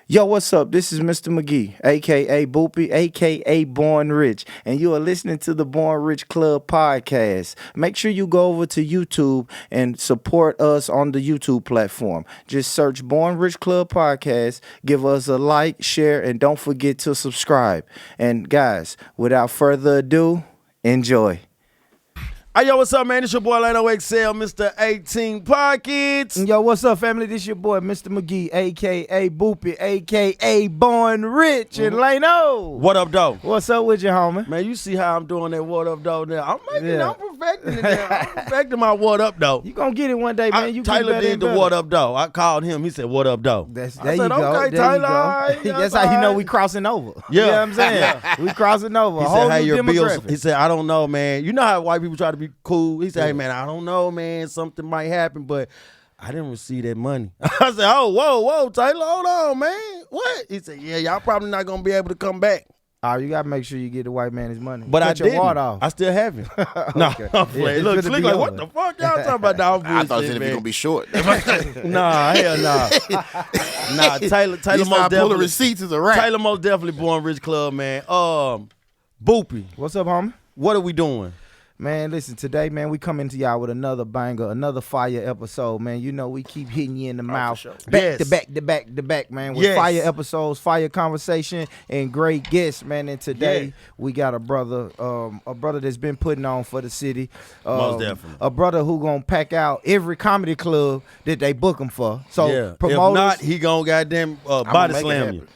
Yo, what's up? This is Mr. McGee, a.k.a. Boopy, a.k.a. Born Rich, and you are listening to the Born Rich Club podcast. Make sure you go over to YouTube and support us on the YouTube platform. Just search Born Rich Club podcast, give us a like, share, and don't forget to subscribe. And guys, without further ado, enjoy. Hey, yo, what's up, man? It's your boy, Lano XL, Mr. 18 Pockets. Yo, what's up, family? This your boy, Mr. McGee, a.k.a. Boopy, a.k.a. Born Rich, and Lano. What up, though? What's up with you, homie? Man, you see how I'm doing that what up, though, now. I'm perfecting it now. I'm perfecting my what up, though. You gonna get it one day, man. Tyler did the what up, though. I called him. He said, what up, though? There I you said, go. okay, there Tyler. you go. That's how you know we crossing over. Yeah. You know what I'm saying? We crossing over. He A said, whole hey, new your bills. demographic. He said, I don't know, man. You know how white people try to be cool? He said, hey, man, I don't know, man. Something might happen, but I didn't receive that money. I said, oh, whoa, Taylor, hold on, man. What? He said, yeah, y'all probably not going to be able to come back. Oh, you gotta make sure you get the white man his money. But Cut I your didn't. water off. I still haven't. No, I'm playing. Look, Slick like, what the fuck y'all talking about? Nah, I thought it was gonna be short. Nah, hell nah. Nah, Taylor most pulling definitely. receipts is a wrap. Taylor most definitely Born Rich Club, man. Boopy, What's up, homie? what are we doing? Man, listen, today, man, we coming to y'all with another banger, another fire episode, man. You know we keep hitting you in the mouth. sure. Back Yes. to back, man, with Yes. fire episodes, fire conversation, and great guests, man. And today Yeah. we got a brother that's been putting on for the city. Most definitely. A brother who gonna pack out every comedy club that they book him for. So Yeah. promoters, If not, he gonna goddamn body make it slam you.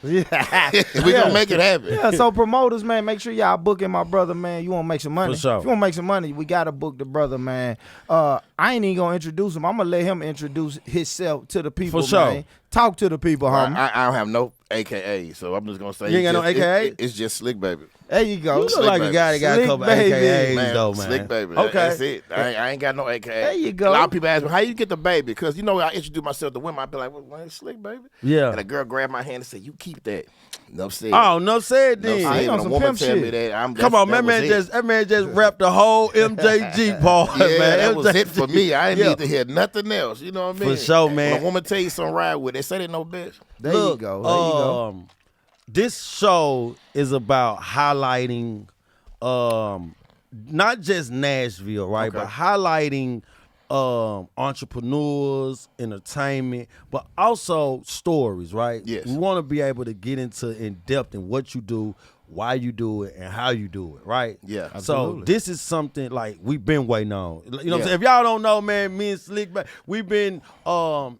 We gonna make it happen. Yeah, so promoters, man, make sure y'all booking my brother, man. You want to make some money? For sure. If you want to make some money, we got to book the brother, man. I ain't even going to introduce him. I'm going to let him introduce himself to the people, For sure. man. Talk to the people, homie. I don't have no AKA, so I'm just gonna say You ain't got no AKA? It's just Slick Baby. There you go. You look Slick like a baby. guy that got a Slick couple baby. AKAs, though, man. Slick Baby. Okay. That's it. I ain't got no AKA. There you go. A lot of people ask me, how you get the baby? Because, you know, I introduce myself to women. I be like, well, man, Slick Baby. Yeah. And a girl grabbed my hand and said, you keep that. No said. Oh, no said No then. I ain't said. on When a some woman pimp tell me shit. that, Come on, that man just rapped the whole MJG part, Yeah, man. that was it for me. I didn't Yeah. need to hear nothing else. You know what I mean? For sure, man. When a woman tell you something right with, they say they know best. There Look, you go. There you go. This show is about highlighting not just Nashville, right? Okay. But highlighting entrepreneurs, entertainment, but also stories, right? Yes. We want to be able to get into in depth in what you do, why you do it, and how you do it, right? Yeah. So Absolutely. this is something like we've been waiting on. You know what I'm Yeah. saying? If y'all don't know, man, me and Slick, we've been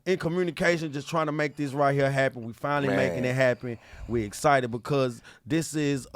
in communication just trying to make this right here happen. We finally Man. making it happen. We're excited because this is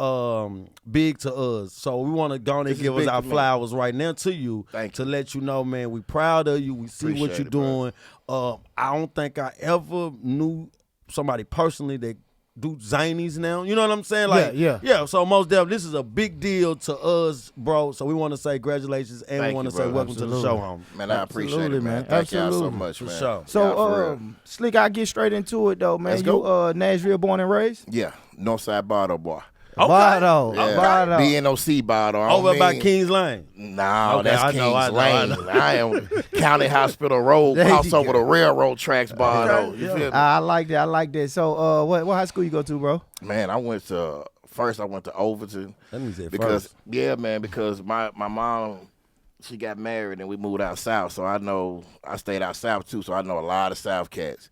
big to us. So we want to go on and This is give us big our to me. flowers right now to you. Thank to you. let you know, man, we proud of you. We see what Appreciate you're it, bro. doing. I don't think I ever knew somebody personally that do zanies now. You know what I'm saying? Like, Yeah. So most definitely, this is a big deal to us, bro. So we want to say congratulations and we Thank want you, to say brother. welcome to the Absolutely. show, homie. Man, I appreciate Absolutely, it, man. man. Thank y'all so Absolutely. much, For man. sure. So, Yeah, for real. Slick, I get straight into it, though, man. Let's You go. Nashville born and raised? Yeah, Northside Bardo boy. Okay. Bardo. Yeah. Bardo. BNOC Bardo. I don't Over by mean- Kings Lane. No, Okay, that's I Kings know, I Lane. know. I am County Hospital Road, There you cross over go. the railroad tracks, Bardo. Okay, You yeah. feel me? I like that. I like that. So, what high school you go to, bro? Man, I went to Overton. That means it Because first. yeah, man, because my mom, she got married and we moved out south, so I stayed out south too, so I know a lot of South cats.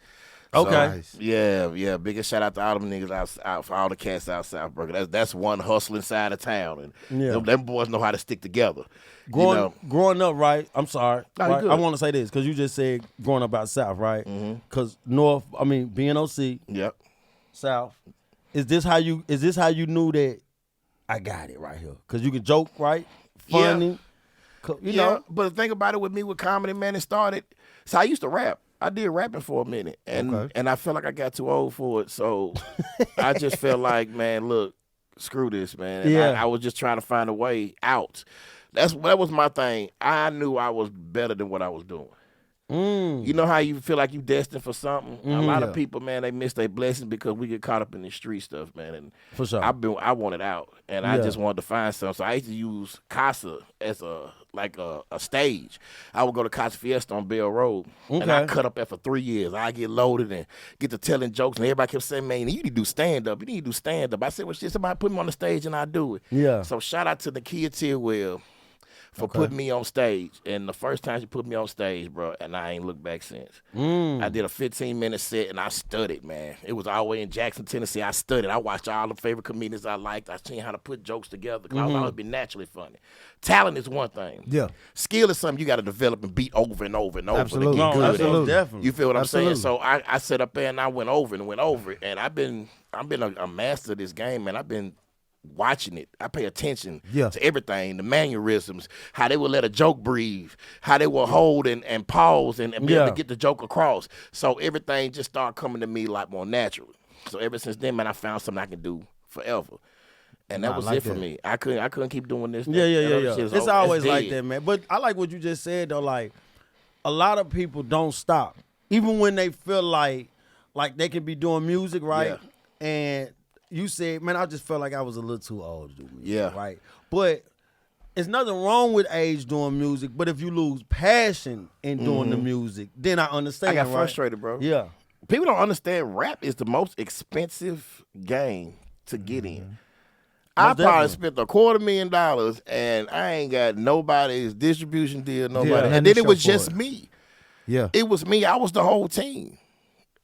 So, Okay. yeah. Biggest shout out to all them niggas out for all the cats out south, bro. That's one hustling side of town, and Yeah. them boys know how to stick together. Growing up, right? I'm sorry. No, you Right? good. I want to say this because you just said growing up out south, right? Because North, BNOC, Yep. South. Is this how you knew that I got it right here? Because you can joke, right? Funny. You know. But the thing about it with me with comedy, man, it started. So I used to rap. I did rapping for a minute, and I felt like I got too old for it. So I just felt like, man, look, screw this, man. And Yeah. I was just trying to find a way out. That was my thing. I knew I was better than what I was doing. You know how you feel like you destined for something? A lot Yeah. of people, man, they miss their blessings because we get caught up in the street stuff, man. And For sure. I wanted out, and I Yeah. just wanted to find something. So I used to use Casa as a stage. I would go to Casa Fiesta on Bell Road, and I Okay. cut up there for 3 years. I get loaded and get to telling jokes, and everybody kept saying, "Man, you need to do stand up. You need to do stand up." I said, "Well, shit, somebody put me on the stage, and I do it." Yeah. So shout out to the kid Tillwell for putting me on stage. And the first time she put me on stage, bro, and I ain't looked back since. I did a 15-minute set, and I studied, man. It was all the way in Jackson, Tennessee. I studied. I watched all the favorite comedians I liked. I seen how to put jokes together because I was always been naturally funny. Talent is one thing. Yeah. Skill is something you got to develop and beat over and over and over Absolutely. to get No, good at. absolutely. Definitely. You feel what I'm Absolutely. saying? So I sat up there and I went over it, and I've been a master of this game, man. I've been watching it. I pay attention Yeah. to everything, the mannerisms, how they will let a joke breathe, how they will hold and pause and be able Yeah. to get the joke across. So everything just started coming to me a lot more natural. So ever since then, man, I found something I can do forever. And that Nah, I was like it for that. me. I couldn't keep doing this. Yeah. That other shit is It's over. always It's like dead. that, man. But I like what you just said though. Like a lot of people don't stop, even when they feel like they can be doing music, right? And you said, man, I just felt like I was a little too old to do music, Yeah. right? But it's nothing wrong with age doing music. But if you lose passion in doing the music, then I understand. I got right? frustrated, bro. Yeah. People don't understand rap is the most expensive game to get in. I Most probably definitely. spent $250,000 and I ain't got nobody's distribution deal, nobody. Yeah. And Nothing then to it was show for just it. me. Yeah. It was me. I was the whole team.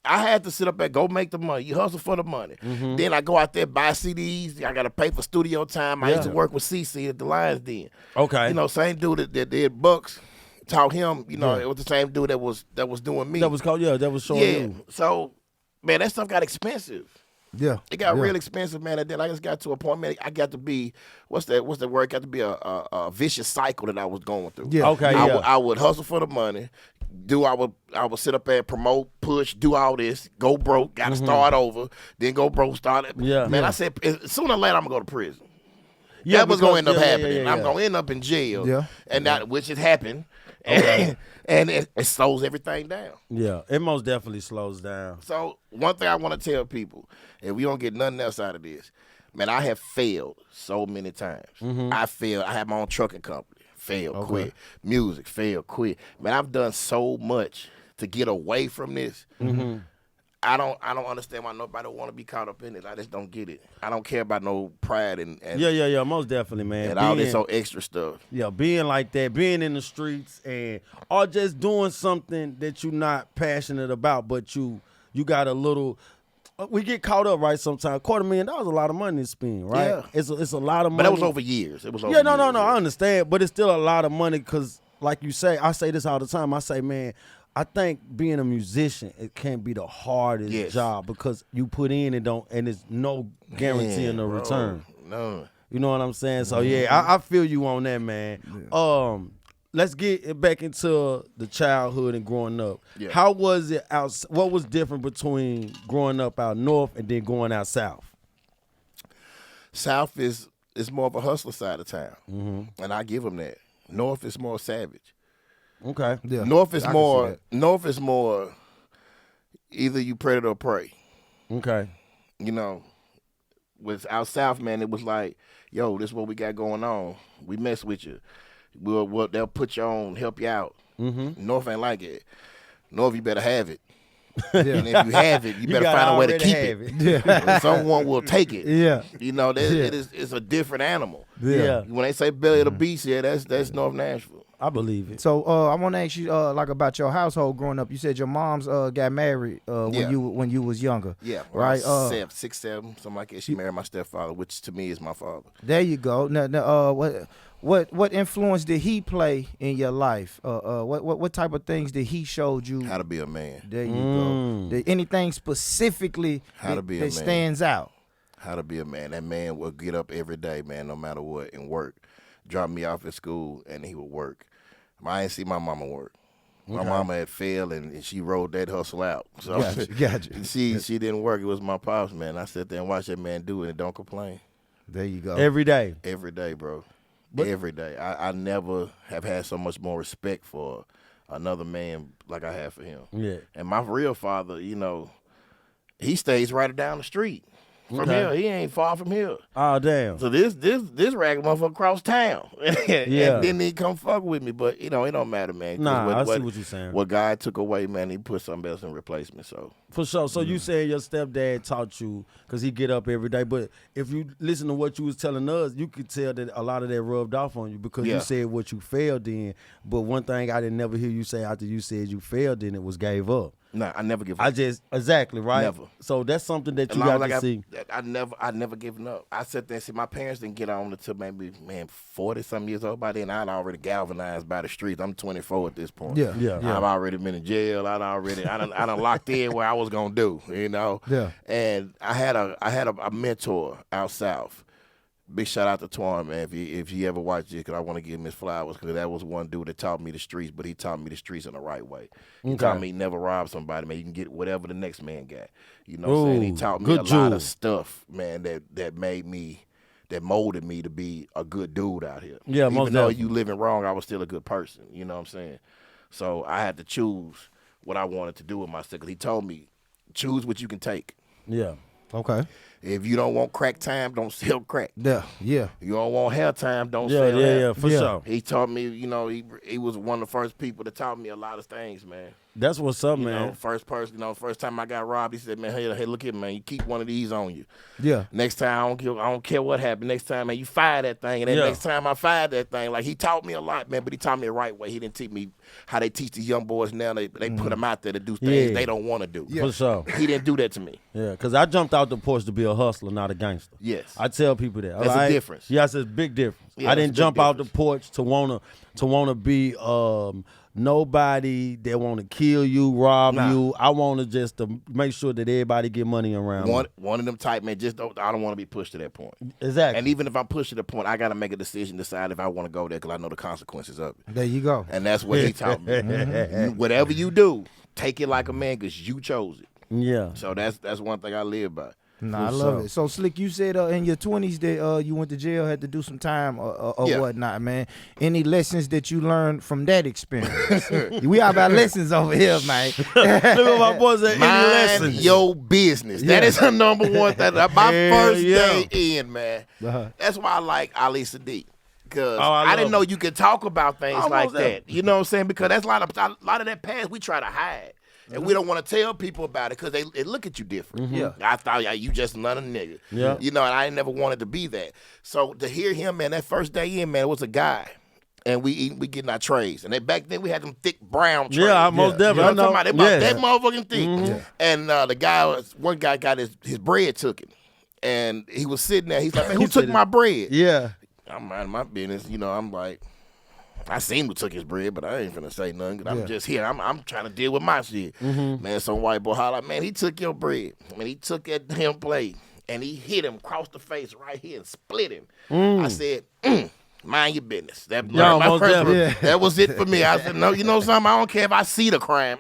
I had to sit up there, go make the money. You hustle for the money. Then I go out there, buy CDs. I got to pay for studio time. I used to Yeah. work with CC at the Lions Den. Okay. You know, same dude that did Bucks. Taught him, you know, it was the same dude that was doing me. That was called. Yeah, that was showing yeah. you. So, man, that stuff got expensive. Yeah. It got yeah. real expensive, man. And then I just got to a point, man. I got to be what's the word? It got to be a vicious cycle that I was going through. Yeah. Okay. I, Yeah. would, I would hustle for the money. I would sit up there, promote, push, do all this, go broke, got to start over, then go broke, start it. Yeah. Man, Yeah. I said sooner or later I'm gonna go to prison. Yeah, That was gonna because- end up yeah, yeah, happening. yeah, I'm yeah. gonna end up in jail. Yeah. And that which has happened. And it slows everything down. Yeah, it most definitely slows down. So one thing I want to tell people, and we don't get nothing else out of this, man, I have failed so many times. I failed. I had my own trucking company. Failed, quit. Music, failed, quit. Man, I've done so much to get away from this. I don't understand why nobody want to be caught up in it. I just don't get it. I don't care about no pride and Yeah, most definitely, man. all this old extra stuff. Yeah, being like that, being in the streets, or just doing something that you're not passionate about, but you got a little. We get caught up, right? Sometimes $250,000 is a lot of money to spend, right? Yeah. It's a lot of money. But that was over years. It was over Yeah, no, years. I understand, but it's still a lot of money because, like you say, I say this all the time. I say, man, I think being a musician, it can't be the hardest Yes. job because you put in and there's no guarantee in the bro. return. No. You know what I'm saying? So yeah, I feel you on that, man. Let's get back into the childhood and growing up. Yeah. How was it out? What was different between growing up out north and then going out south? South is more of a hustler side of town, and I give them that. North is more savage. Okay. Yeah. North is I can see more. that. North is more. Either you predator or prey. Okay. You know, with out south, man, it was like, yo, this is what we got going on. We mess with you. They'll put you on, help you out. North ain't like it. North, you better have it. And if you have it, you better gotta find a way to already keep have it. it. Someone will take it. Yeah. You know, it's a different animal. Yeah. When they say belly of the beast, yeah, that's North Nashville. I believe it. So I want to ask you like about your household growing up. You said your mom's got married Yeah. when you was younger. Yeah, Right. 6, 7, something like that. She married my stepfather, which to me is my father. There you go. Now, what influence did he play in your life? What type of things did he showed you? How to be a man. There you go. Anything specifically How to be a that man. stands out? How to be a man. That man will get up every day, man, no matter what, and work. Drop me off at school, and he would work. I ain't see my mama work. My mama had failed, and she rode that hustle out. So Gotcha. she didn't work. It was my pops, man. I sat there and watched that man do it and don't complain. There you go. Every day. Every day, bro. Every day. I never have had so much more respect for another man like I had for him. Yeah. And my real father, you know, he stays right down the street from here. He ain't far from here. Oh, damn. So this ragged motherfucker across town. And then he come fuck with me. But, you know, it don't matter, man. Nah, I see what you're saying. What God took away, man, he put something else in replacement. So For sure. So you saying your stepdad taught you, because he get up every day. But if you listen to what you was telling us, you could tell that a lot of that rubbed off on you because you said what you failed in. But one thing I didn't never hear you say after you said you failed in it was gave up. Nah, I never give up. Exactly, right? Never. So that's something that you got to see. I never given up. I sat there and see my parents didn't get on until maybe 40-something years old. By then I'd already galvanized by the streets. I'm 24 at this point. Yeah. I've already been in jail. I done locked in where I was gonna do, you know. Yeah. And I had a mentor out south. Big shout out to Twan, man. If he ever watched it, because I want to give him his flowers, because that was one dude that taught me the streets, but he taught me the streets in the right way. He taught me never rob somebody, man. You can get whatever the next man got. You know what I'm saying? He taught me a lot of stuff, man, that molded me to be a good dude out here. Yeah, Even though you living wrong, I was still a good person. You know what I'm saying? So I had to choose what I wanted to do with myself, because he told me, choose what you can take. Yeah. Okay. If you don't want crack time, don't sell crack. Yeah. You don't want hair time, don't sell hair. Yeah, for sure. He taught me, you know, he was one of the first people that taught me a lot of things, man. That's what's up, You man. know, first time I got robbed, he said, man, hey, look at me, man. You keep one of these on you. Yeah. Next time, I don't care what happened. Next time, man, you fire that thing. And then next time I fired that thing, like, he taught me a lot, man, but he taught me the right way. He didn't teach me how they teach these young boys now. They put them out there to do things they don't want to do. For sure. He didn't do that to me. Yeah, because I jumped out the porch to be a hustler, not a gangster. Yes. I tell people that. That's a difference. Yes, it's a big difference. Yeah, I that's didn't a big jump out the difference. porch to wanna be nobody that want to kill you, rob you. I want to just to make sure that everybody get money around me. One of them type, man, I don't want to be pushed to that point. Exactly. And even if I'm pushed to the point, I got to make a decision, decide if I want to go there, because I know the consequences of it. There you go. And that's what he taught me. Whatever you do, take it like a man, because you chose it. Yeah. So that's one thing I live by. Nah, I love it. So, Slick, you said in your 20s that you went to jail, had to do some time or whatnot, man. Any lessons that you learned from that experience? We all about lessons over here, man. Look at my boy say, any Mind lessons? your business. That is the number one thing. My first day in, man. That's why I like Ali Sadiq. Because I didn't know you could talk about things like that. You know what I'm saying? Because that's a lot of that past we try to hide. And we don't want to tell people about it because they look at you different. Yeah. I thought you just another nigga. Yeah. You know, and I never wanted to be that. So to hear him, man, that first day in, man, it was a guy. And we getting our trays. And back then we had them thick brown trays. Yeah, most definitely. You know what I'm talking about? That motherfucking thick. Mm-hmm. And one guy got his bread took it. And he was sitting there. He's like, man, who took my bread? Yeah. I'm minding my business. You know, I'm like, I seen who took his bread, but I ain't finna say nothing. 'Cause I'm just here. I'm trying to deal with my shit. Mm-hmm. Man, some white boy holler, man, he took your bread. Man, he took that damn plate and he hit him across the face right here and split him. I said, mind your business. That was it for me. I said, no, you know something? I don't care if I see the crime.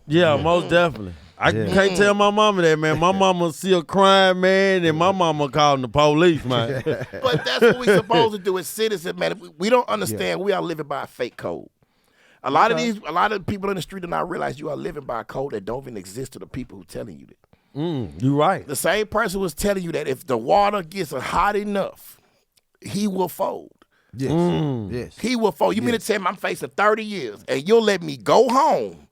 Yeah, most definitely. I can't tell my mama that, man. My mama see a crime, man, and my mama calling the police, man. But that's what we supposed to do as citizens, man. We don't understand. We are living by a fake code. A lot of people in the street do not realize you are living by a code that don't even exist to the people who telling you that. You right. The same person was telling you that if the water gets hot enough, he will fold. Yes. Yes. He will fold. You mean to tell me I'm facing 30 years and you'll let me go home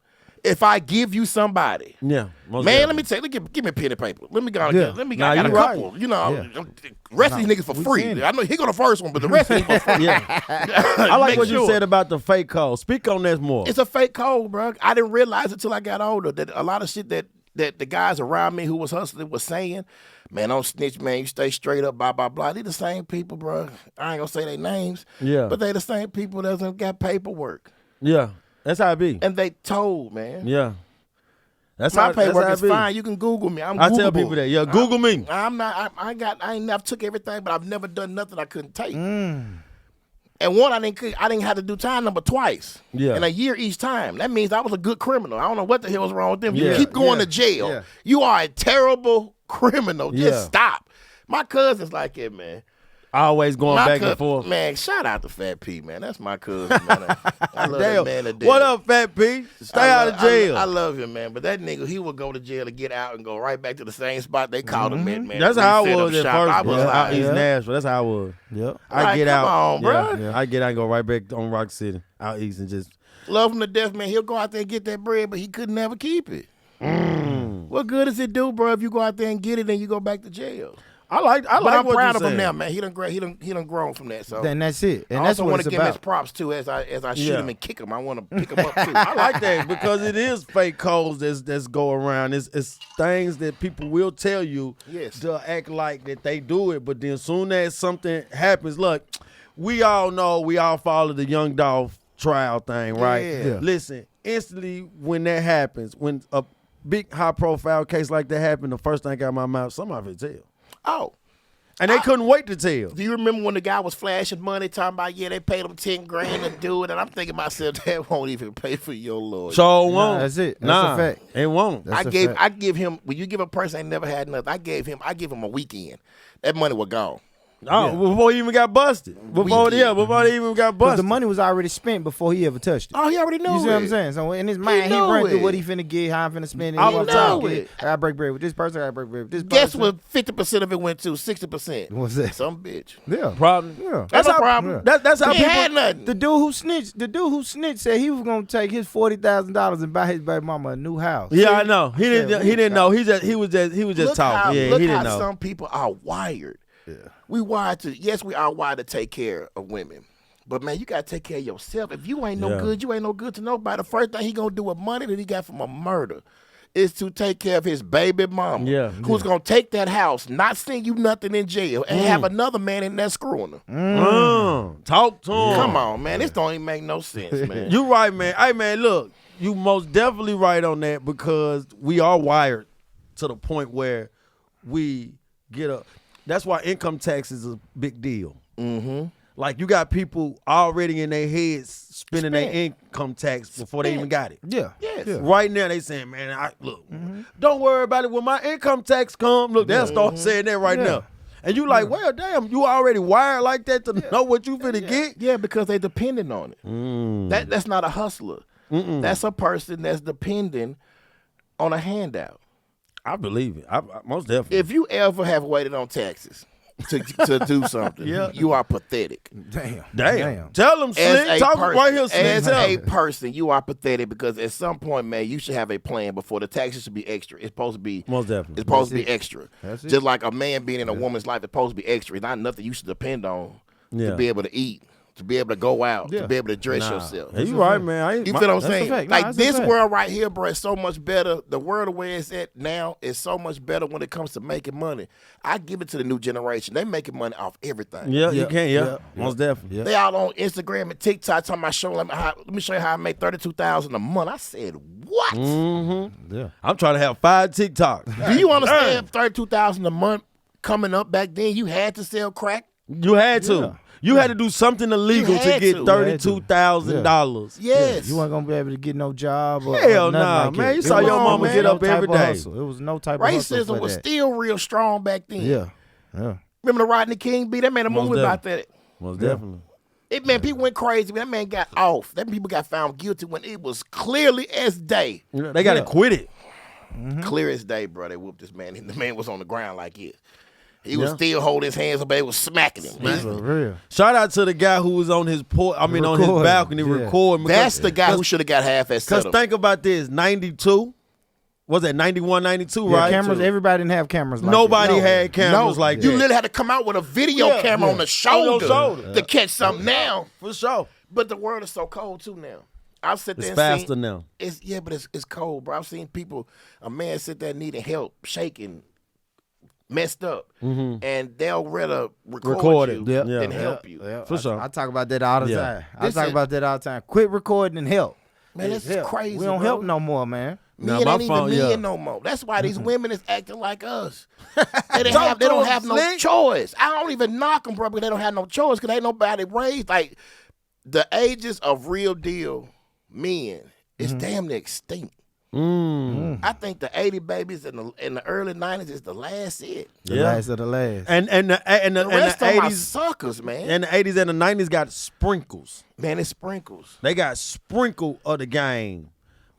if I give you somebody? Yeah. Man, let me tell you, give me a pen and paper. Let me go. Let me. Nah, I got a you couple. right. You know, rest of these niggas for free. I know he go the first one, but the rest of these for free. I like what you said about the fake code. Speak on this more. It's a fake code, bro. I didn't realize it till I got older that a lot of shit that the guys around me who was hustling was saying, man, don't snitch, man. You stay straight up, blah, blah, blah. They the same people, bro. I ain't gonna say their names. Yeah. But they the same people that got paperwork. Yeah. That's how it be. And they told, man. Yeah. That's My how paperwork that's is how it be. fine. You can Google me. I tell people that. Yeah, Google me. I'm not. I ain't never took everything, but I've never done nothing I couldn't take. And one, I didn't have to do time number twice. Yeah. In a year each time. That means I was a good criminal. I don't know what the hell was wrong with them. Yeah. You keep going to jail. Yeah. You are a terrible criminal. Just Yeah. stop. My cousin's like it, man. Always going back and cousin, forth. man. Shout out to Fat P, man. That's my cousin, man. I love that man to death. What up, Fat P? Stay out of jail. I love him, man. But that nigga, he would go to jail to get out and go right back to the same spot they called him at, man. That's how I was at shop. first. I was Out like, East Nashville. That's how I was. Yep. I get come out. on, bro. Yeah. I get out and go right back on Rock City, out east, and just. Love him to death, man. He'll go out there and get that bread, but he could never keep it. What good does it do, bro, if you go out there and get it and you go back to jail? I like I'm what proud you're of him saying. now, man. He done grown from that. So Then that's it. And I that's also what want it's to give him his about. props too as I shoot him and kick him. I want to pick him up too. I like that because it is fake codes that's go around. It's things that people will tell you to act like that they do it, but then soon as something happens, look, we all know, we all follow the Young Dolph trial thing, right? Yeah. Listen, instantly when that happens, when a big high profile case like that happened, the first thing out of my mouth, somebody tell. Oh. And they couldn't wait to tell. Do you remember when the guy was flashing money, talking about, they paid him $10 grand to do it? And I'm thinking to myself, that won't even pay for your lawyer. So it won't. That's it. That's a fact. It won't. I give him, when you give a person ain't never had nothing, I give him a weekend. That money was gone. Oh, before he even got busted. Before they even got Because busted. the money was already spent before he ever touched it. Oh, he already knew You see it. what I'm saying? So in his mind, he knew ran through it. what he finna get, how I'm finna spend it. I He was gonna know get it. I gotta break bread with this person, I gotta break bread with this Guess person. what 50% of it went to? 60%. What's that? Some bitch. Yeah. Problem. Yeah. That's no how problem. That's how He people. had nothing. The dude who snitched said he was gonna take his $40,000 and buy his baby mama a new house. Yeah, See? I know. He didn't know. He was just Look talking. how, Yeah, look he how didn't know. some people are wired. Yeah. We are wired to take care of women. But man, you gotta take care of yourself. If you ain't no good, you ain't no good to nobody. The first thing he gonna do with money that he got from a murder is to take care of his baby mama. Who's gonna take that house, not send you nothing in jail, and have another man in there screwing her. Talk to him. Come on, man. This don't even make no sense, man. You right, man. Hey, man, look, you most definitely right on that because we are wired to the point where we get a. That's why income tax is a big deal. Mm-hmm. Like you got people already in their heads spending their income tax before they even got it. Yeah. Yes. Yeah. Right now they saying, man, don't worry about it. When my income tax come, look, they'll start saying that right now. And you like, well, damn, you already wired like that to know what you finna get? Yeah, because they depending on it. That's not a hustler. That's a person that's depending on a handout. I believe it. I most definitely. If you ever have waited on taxes to do something, you are pathetic. Damn. Tell them, Slick. Talk right here, Slick. As Tell a 'em. person, you are pathetic because at some point, man, you should have a plan before the taxes should be extra. It's supposed to be Most definitely. It's supposed to be extra. That's it. Just like a man being in a woman's life, it's supposed to be extra. It's not nothing you should depend on to be able to eat, to be able to go out, to be able to dress yourself. Yeah, you right, man. You feel what I'm that's a saying? fact. No, Like that's a this fact. world right here, bro, is so much better. The world the way it's at now is so much better when it comes to making money. I give it to the new generation. They making money off everything. Yeah, you can. Yeah, most definitely. Yeah. They all on Instagram and TikTok talking about showing let me show you how I make $32,000 a month. I said, what? Yeah. I'm trying to have 5 TikToks. Do you understand $32,000 a month coming up back then? You had to sell crack. You had to. Yeah. You had to do something illegal You to had get to. $32,000. Yes. You weren't gonna be able to get no job or Hell nothing nah, like man. that. You saw It your was mama no get up type every of day. hustle. It was no type of hustle Racism for was that. still real strong back then. Yeah. Yeah. Remember the Rodney King beat? That man a Most movie about that. Most definitely. It man, people went crazy. That man got off. That people got found guilty when it was clearly as day. They got to quit it. Clear as day, bro. They whooped this man. And the man was on the ground like this. He was still holding his hands up, but they was smacking him. For real. Shout out to the guy who was on his on his Recording. balcony Yeah. recording. That's the guy who should have got half that Because setup. think about this, 92, was that 91, 92, Yeah, right? cameras. Everybody didn't have cameras. Like Nobody that. had cameras like you that. literally had to come out with a video camera on the shoulder, to catch something now. For sure. But the world is so cold too now. I've sit there It's and faster now. But it's cold, bro. I've seen people, a man sit there needing help, shaking, messed up, and they'll rather record you Yep. than Yeah. help you. Yeah, For sure. I talk about that all the Yeah. time. I This talk is- about that all the time. Quit recording and help. Man, that's Help. crazy. We don't bro. help no more, man. Nah, Men my ain't even phone, men yeah. no more. That's why these women is acting like us. They don't Talk have, they to don't 'em, have no Slick. choice. I don't even knock them, bro, because they don't have no choice because ain't nobody raised. Like, the ages of real deal men is damn near extinct. I think the 80 babies in the early 90s is the last it. The last of the last. And the rest of 80s my suckers, man. and the 80s and the 90s got sprinkles. Man, it's sprinkles. They got sprinkle of the game.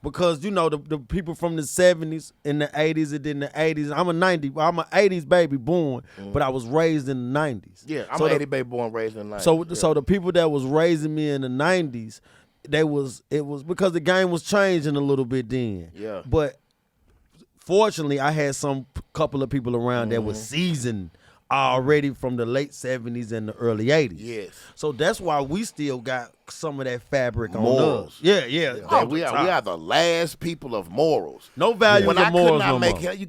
Because, you know, the people from the 70s and the 80s and then the 80s. I'm an 80s baby born, but I was raised in the 90s. Yeah, I'm an 80 baby born raised in the 90s. So the people that was raising me in the 90s, it was because the game was changing a little bit then. Yeah. But fortunately, I had couple of people around that was seasoned already from the late 70s and the early 80s. Yes. So that's why we still got some of that fabric Morals. on us. Yeah. Man, we are the last people of morals. No value When to I could morals not no make more. it, you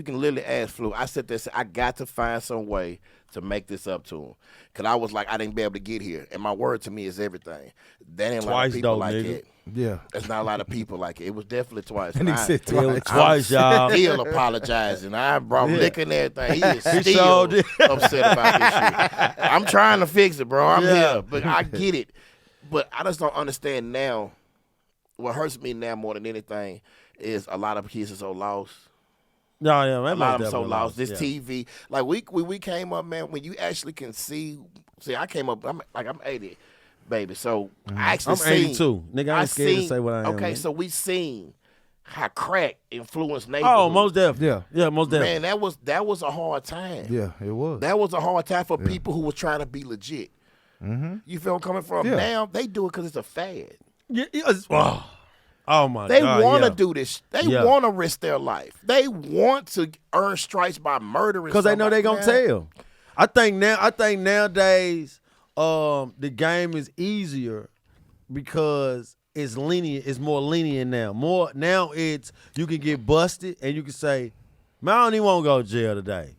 can literally ask Flu. I sit there and say, I got to find some way to make this up to him. Because I was like, I didn't be able to get here. And my word to me is everything. That ain't a lot of Twice, people though, like nigga. it. Yeah. There's not a lot of people like it. It was definitely twice. And he said Yeah, twice. twice, y'all. Still apologizing. I brought liquor and everything. He is He still sure did. upset about this shit. I'm trying to fix it, bro. I'm Yeah. here. But I get it. But I just don't understand now. What hurts me now more than anything is a lot of kids are so lost. No, yeah, A lot of them so lost. This TV, like we came up, man. When you actually can see, I came up. I'm 80, baby. So I actually I'm seen, 82. Nigga, I ain't scared to say what I am. Okay, man. so we seen how crack influenced neighborhoods. Oh, most definitely. Yeah. Yeah, most definitely. Man, that was a hard time. Yeah, it was. That was a hard time for people who were trying to be legit. You feel where I'm coming from? Yeah. Now they do it because it's a fad. Yeah, oh my They God. want to yeah. do this. They Yeah. want to risk their life. They want to earn stripes by murdering. Because they know they somebody. gonna Man, tell. I think nowadays, the game is easier because it's lenient. It's more lenient now. Now it's you can get busted and you can say, "Man, I don't even want to go to jail today.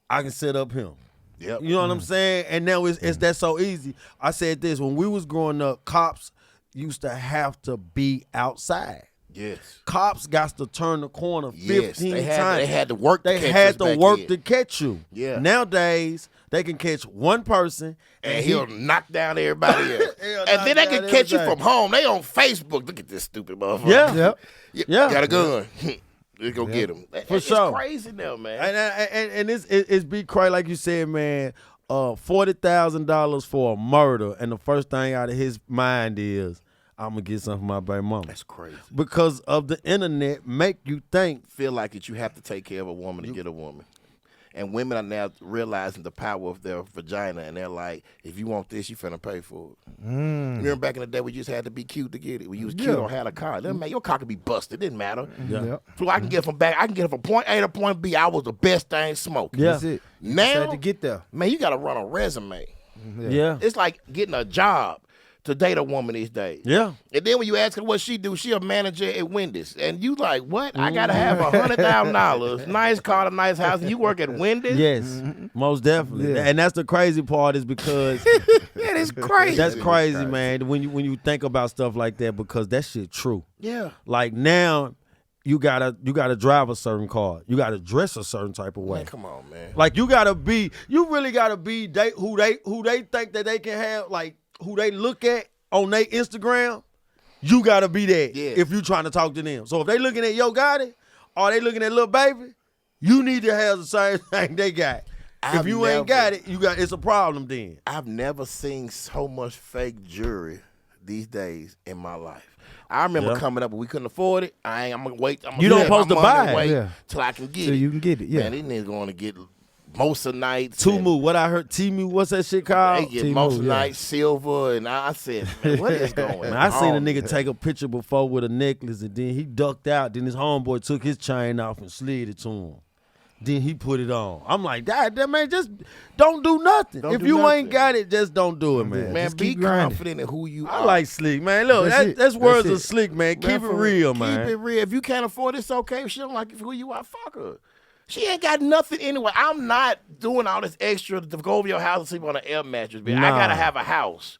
I can set up him." Yep. You know what I'm saying? And now it's that so easy. I said this when we was growing up. Cops used to have to be outside. Yes. Cops got to turn the corner 15 Yes, they times. had to work. They to catch had us to back work in. to catch you. Yeah. Nowadays, they can catch one person and he'll knock down everybody else. He'll And knock then they down can catch you everything. from home. They on Facebook. Look at this stupid motherfucker. Yeah. Yep. Yeah. Got a gun. Let's go get him. For sure. It's crazy now, man. And it's be crazy, like you said, man. $40,000 for a murder, and the first thing out of his mind is, I'm gonna get something from my baby mama. That's crazy. Because of the internet, make you think. Feel like that you have to take care of a woman to get a woman. And women are now realizing the power of their vagina, and they're like, if you want this, you finna pay for it. Remember back in the day, we just had to be cute to get it. When you was cute or had a car, doesn't matter. Your car could be busted. Didn't matter. Yep. So I can get it from back. I can get it from point A to point B. I was the best thing smoking. Yeah. That's it. Now, Just had to get there. man, you got to run a resume. Yeah. It's like getting a job to date a woman these days. Yeah. And then when you ask her what she do, she a manager at Wendy's. And you like, what? I got to have $100,000, nice car, a nice house, and you work at Wendy's? Yes. Most definitely. Yeah. And that's the crazy part is because That is crazy. that's crazy, man. When you think about stuff like that, because that shit true. Yeah. Like now, you gotta drive a certain car. You gotta dress a certain type of way. Man, come on, man. Like you really gotta be who they think that they can have, like who they look at on their Instagram. You gotta be that if you trying to talk to them. So if they looking at Yo Gotti or they looking at Lil Baby, you need to have the same thing they got. If you ain't got it, it's a problem then. I've never seen so much fake jewelry these days in my life. I remember coming up, but we couldn't afford it. I'm gonna wait. You don't supposed to buy it. Wait till I can get So it. you can get it. Yeah. Man, these niggas going to get Moissanite. Tumu, what I heard, Timu, what's that shit They called? get Timu, Moissanite, silver, and I said, man, what is going on? Man, I seen a nigga take a picture before with a necklace, and then he ducked out. Then his homeboy took his chain off and slid it to him. Then he put it on. I'm like, that man, just don't do nothing. Don't if do you nothing. ain't got it, just don't do it, man. Man, Just be keep grinding. confident in who you I are. like slick, man. Look, That's it. that's words That's of it. slick, man. Keep it for real, Keep man. it real. If you can't afford it, it's okay. If she don't like who you are, fuck her. She ain't got nothing anyway. I'm not doing all this extra to go over your house and sleep on an air mattress. Bitch. I Nah. gotta have a house.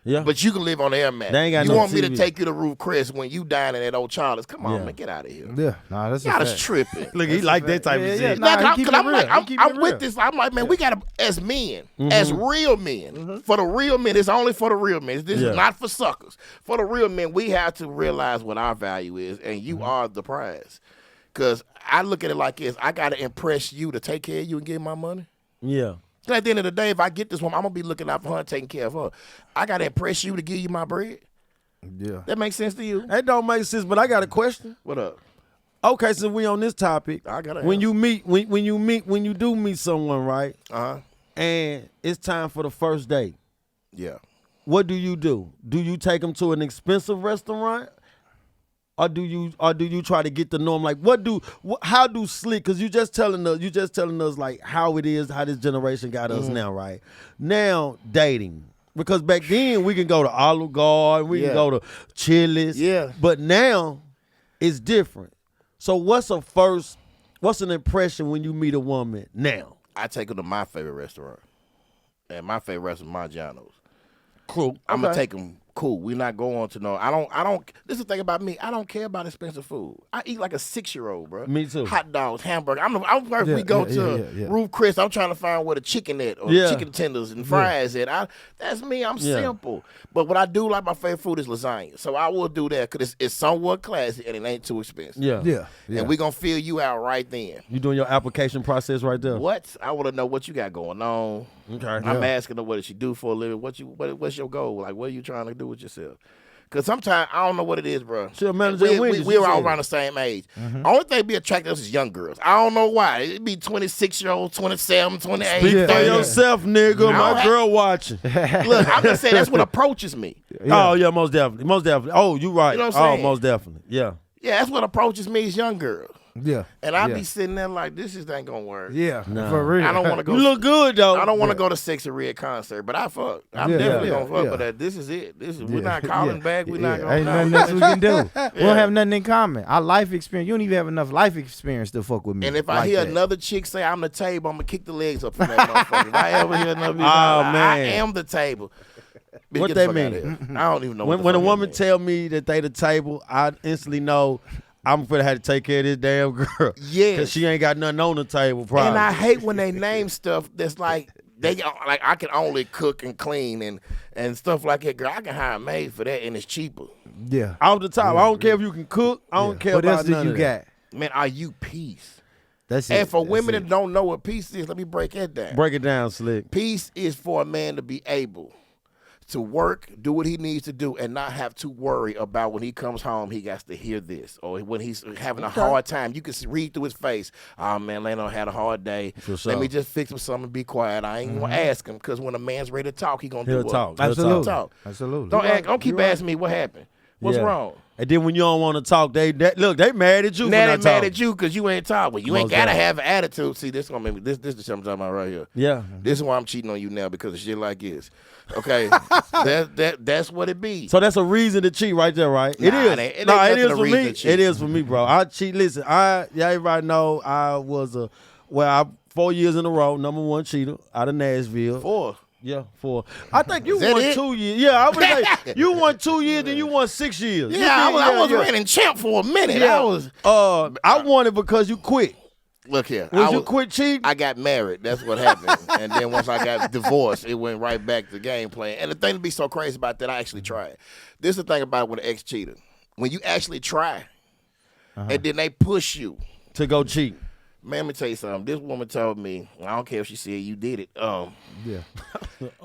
Yeah. But you can live on the air mat. They ain't got you no want me to TV. take you to Roof Crest when you dining at Old Charlie's? Come on, Yeah. man, get out of here. Yeah, nah, that's a Y'all fact. just tripping. Look, he like that type of shit. Nah, he Nah, keep cause it I'm real. like, He keep it I'm real. with this. I'm like, man, we gotta, as men, as real men, for the real men, it's only for the real men. This Yeah. is not for suckers. For the real men, we have to realize what our value is, and you are the prize. Cause I look at it like this: I gotta impress you to take care of you and give my money. Yeah. So at the end of the day, if I get this woman, I'm gonna be looking out for her and taking care of her. I gotta impress you to give you my bread. Yeah. That makes sense to you? That don't make sense, but I got a question. What up? Okay, so we on this topic. I gotta when answer. you meet when you do meet someone, right? And it's time for the first date. Yeah. What do? Do you take them to an expensive restaurant? Or do you try to get to know them? Like, how do slick? Because you just telling us like how it is, how this generation got us now, right? Now dating, because back then we can go to Olive Garden, we can go to Chili's, but now it's different. So what's an impression when you meet a woman now? I take her to my favorite restaurant, and my favorite restaurant, Maggiano's. Cool. I'm gonna take them. Cool. We're not going to no. I don't. This is the thing about me. I don't care about expensive food. I eat like a 6-year-old, bro. Me too. Hot dogs, hamburger. If we go to Roof Chris, I'm trying to find where the chicken at or the chicken tenders and fries at. That's me. I'm simple. But what I do like my favorite food is lasagna. So I will do that because it's somewhat classy and it ain't too expensive. Yeah. And we gonna fill you out right then. You doing your application process right there. What? I want to know what you got going on. Okay. I'm asking her what does she do for a living. What's your goal? Like, what are you trying to do with yourself? Because sometimes I don't know what it is, bro. She a manager at Wendy's, We're you all said. around the same age. Only thing be attracted to us is young girls. I don't know why. It'd be 26-year-olds, 27, 28, Speak for 30. yourself, nigga. I My don't girl watching. Look, I'm just saying that's what approaches me. Oh yeah, most definitely. Oh, you right. You know what I'm Oh, saying? most definitely. Yeah. Yeah, that's what approaches me is young girls. Yeah. And I be sitting there like, this just ain't gonna work. Yeah. Nah. For real. I don't want to go. You look good though. I don't want to go to Sexy Red concert, but I fuck. I'm definitely gonna fuck. But this is it. We're not calling back. We're not gonna. Ain't nothing else we can do. We don't have nothing in common. Our life experience. You don't even have enough life experience to fuck with me. And if I like hear that. another chick say I'm the table, I'm gonna kick the legs up from that motherfucker. If I ever hear another bitch, Oh, I man. am the table. Bitch, What get the that fuck mean? outta here. I don't even know. When a woman tell me that they the table, I instantly know I'm gonna have to take care of this damn girl. Yes. Cause she ain't got nothing on the table. Probably. And I hate when they name stuff that's like I can only cook and clean and stuff like that. Girl, I can hire a maid for that and it's cheaper. Yeah. off the top. I don't care if you can cook. I don't care What about else do none you of that. got? Man, are you peace? That's it. And for That's women it. that don't know what peace is, let me break that down. Break it down, Slick. Peace is for a man to be able to work, do what he needs to do, and not have to worry about when he comes home, he got to hear this. Or when he's having a hard time, you can read through his face, oh, man, Lano had a hard day. For sure. Let me just fix him something and be quiet. I ain't going to ask him because when a man's ready to talk, he going to do He'll what? talk. Absolutely. Talk. Absolutely. Don't keep asking me what happened. What's Yeah. wrong? And then when you don't want to talk, they mad at you. Now for they not mad talking. at you because you ain't talking. Well, you ain't Most got to definitely. have an attitude. See, this gonna make me, this is something I'm talking about right here. Yeah. This is why I'm cheating on you now because of shit like this. Okay, that's what it be. So that's a reason to cheat right there, right? It Nah, is. it ain't it nothing is to for reason me. to cheat. It is for me, bro. I cheat. Listen, everybody know I was 4 years in a row, #1 cheater out of Nashville. 4. Yeah, 4. I think you Is that won it? 2 years. Yeah, I was like, you won 2 years, then you won 6 years. Yeah, You did- I was yeah. reigning champ for a minute. Yeah. I I won it because you quit. look here. You quit cheating? I got married. That's what happened. And then once I got divorced, it went right back to game plan. And the thing to be so crazy about that, I actually tried. This is the thing about with an ex-cheater. When you actually try, and then they push you. To go cheat. Man, let me tell you something. This woman told me, I don't care if she said you did it. Yeah.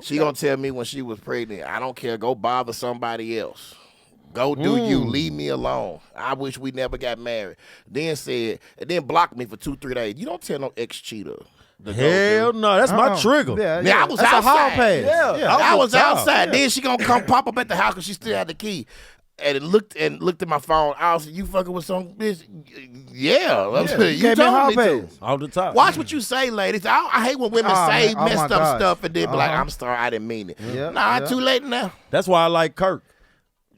She gonna tell me when she was pregnant, I don't care, go bother somebody else. Go do you, leave me alone. I wish we never got married. Then blocked me for 2-3 days. You don't tell no ex-cheater. to go Hell do. no, that's my trigger. Yeah, Man, I was That's outside. a hall pass. Yeah. I was outside. outside. Yeah. Then she gonna come pop up at the house because she still had the key. And it looked at my phone. I was like, you fucking with some bitch? Yeah. You Gave me a hall told me to. pass. Off the top. Watch what you say, ladies. I hate when women Oh, say man. Oh, messed my up gosh. stuff and then be like, Uh-huh. I'm sorry, I didn't mean it. Yeah, Nah, yeah. too late now. That's why I like Kirk.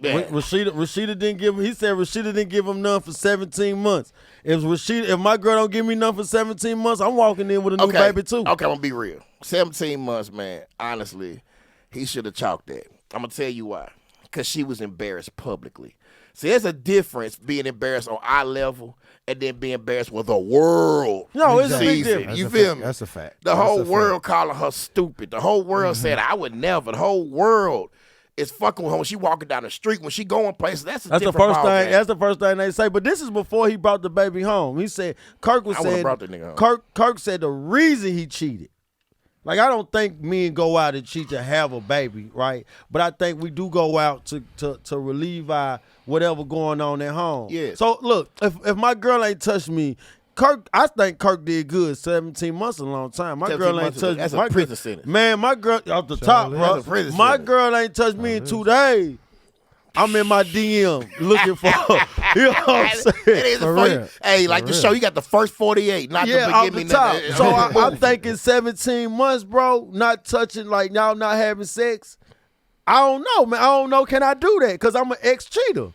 Yeah. Rashida didn't give him. He said Rashida didn't give him none for 17 months. If my girl don't give me none for 17 months, I'm walking in with a new baby too. Okay, I'm gonna be real. 17 months, man. Honestly, he should have chalked that. I'm gonna tell you why. Because she was embarrassed publicly. See, there's a difference being embarrassed on our level and then being embarrassed with the world. No, it's a big sees it. difference. You feel me? That's a fact. The whole world calling her stupid. The whole world said, I would never. The whole world is fucking with her when she walking down the street, when she going places. That's the different first ball thing. game. That's the first thing they say. But this is before he brought the baby home. He said Kirk was I would've saying brought that nigga home. Kirk said the reason he cheated. Like, I don't think men go out and cheat to have a baby, right? But I think we do go out to relieve our whatever going on at home. Yeah. So look, if my girl ain't touched me, I think Kirk did good. 17 months is a long time. My 17 girl ain't months is touched me. that's a My prison girl, sentence. man, my girl off the top, bro. That's a prison My sentence. girl ain't touched me in 2 days. I'm in my DM looking for her. You know what I'm saying? It is For a real. first, hey, like the show, you got the first 48, not Yeah, the off beginning. the top. So I'm movie. thinking 17 months, bro, not touching, like y'all not having sex. I don't know, man. I don't know. Can I do that? Because I'm an ex-cheater.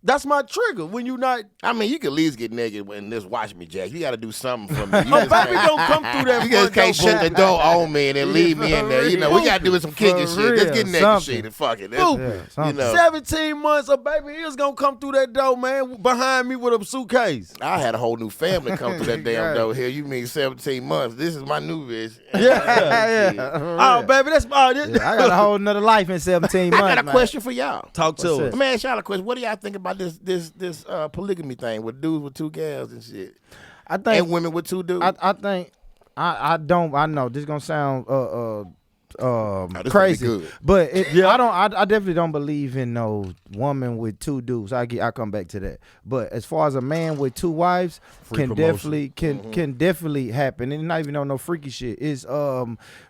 That's my trigger. When you not, I mean, you can at least get naked and just watch me, Jack. You got to do something for me. You my just baby can't- don't come through that You just front can't door, shut the door on me and then leave me in there. You know, we got to do some kicking For shit. Let's real, get naked something. shit and fuck it. Boop. Yeah, You something. know, 17 months, a baby is gonna come through that door, man, behind me with a suitcase. I had a whole new family come through that damn Right. door here. You mean 17 months? This is my new bitch. Yeah. Oh, baby, that's about it. I got a whole nother life in 17 I months. got a man. question for y'all. Talk to What's us. this? Let me ask y'all a question. What do y'all think about this polygamy thing with dudes with 2 gals and shit, I think and women with 2 dudes? I think I know this gonna sound this gonna be crazy, good. but I definitely don't believe in no woman with 2 dudes. I come back to that. But as far as a man with 2 wives, Free can promotion. definitely happen, and not even on no freaky shit. Is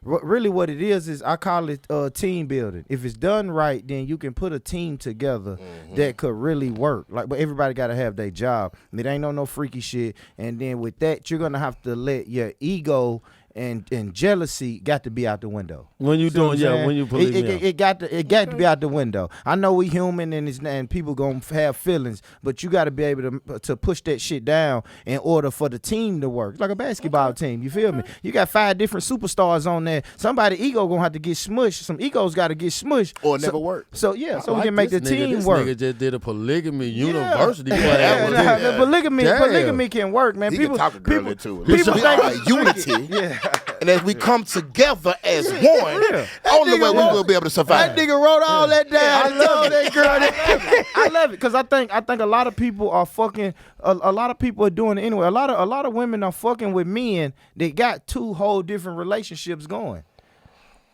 really what it is I call it team building. If it's done right, then you can put a team together that could really work. Like, but everybody got to have their job. It ain't no freaky shit. And then with that, you're gonna have to let your ego and jealousy got to be out the window. When you See what doing, I'm yeah, saying? when you polygamy. it got to be out the window. I know we human and people gonna have feelings, but you got to be able to push that shit down in order for the team to work. It's like a basketball team. You feel me? You got 5 different superstars on there. Somebody ego gonna have to get smushed. Some egos got to get smushed Or never work. So yeah, so I we like can make the this nigga. team This work. nigga just did a polygamy university class. Yeah, the polygamy Damn. polygamy can work, man. He people can talk a girl into it. people We think are unity. And as we come together as one, only way we will be able to survive. That nigga wrote all that down. I love that girl. I love it because I think a lot of people are fucking. A lot of people are doing it anyway. A lot of women are fucking with men that got 2 whole different relationships going.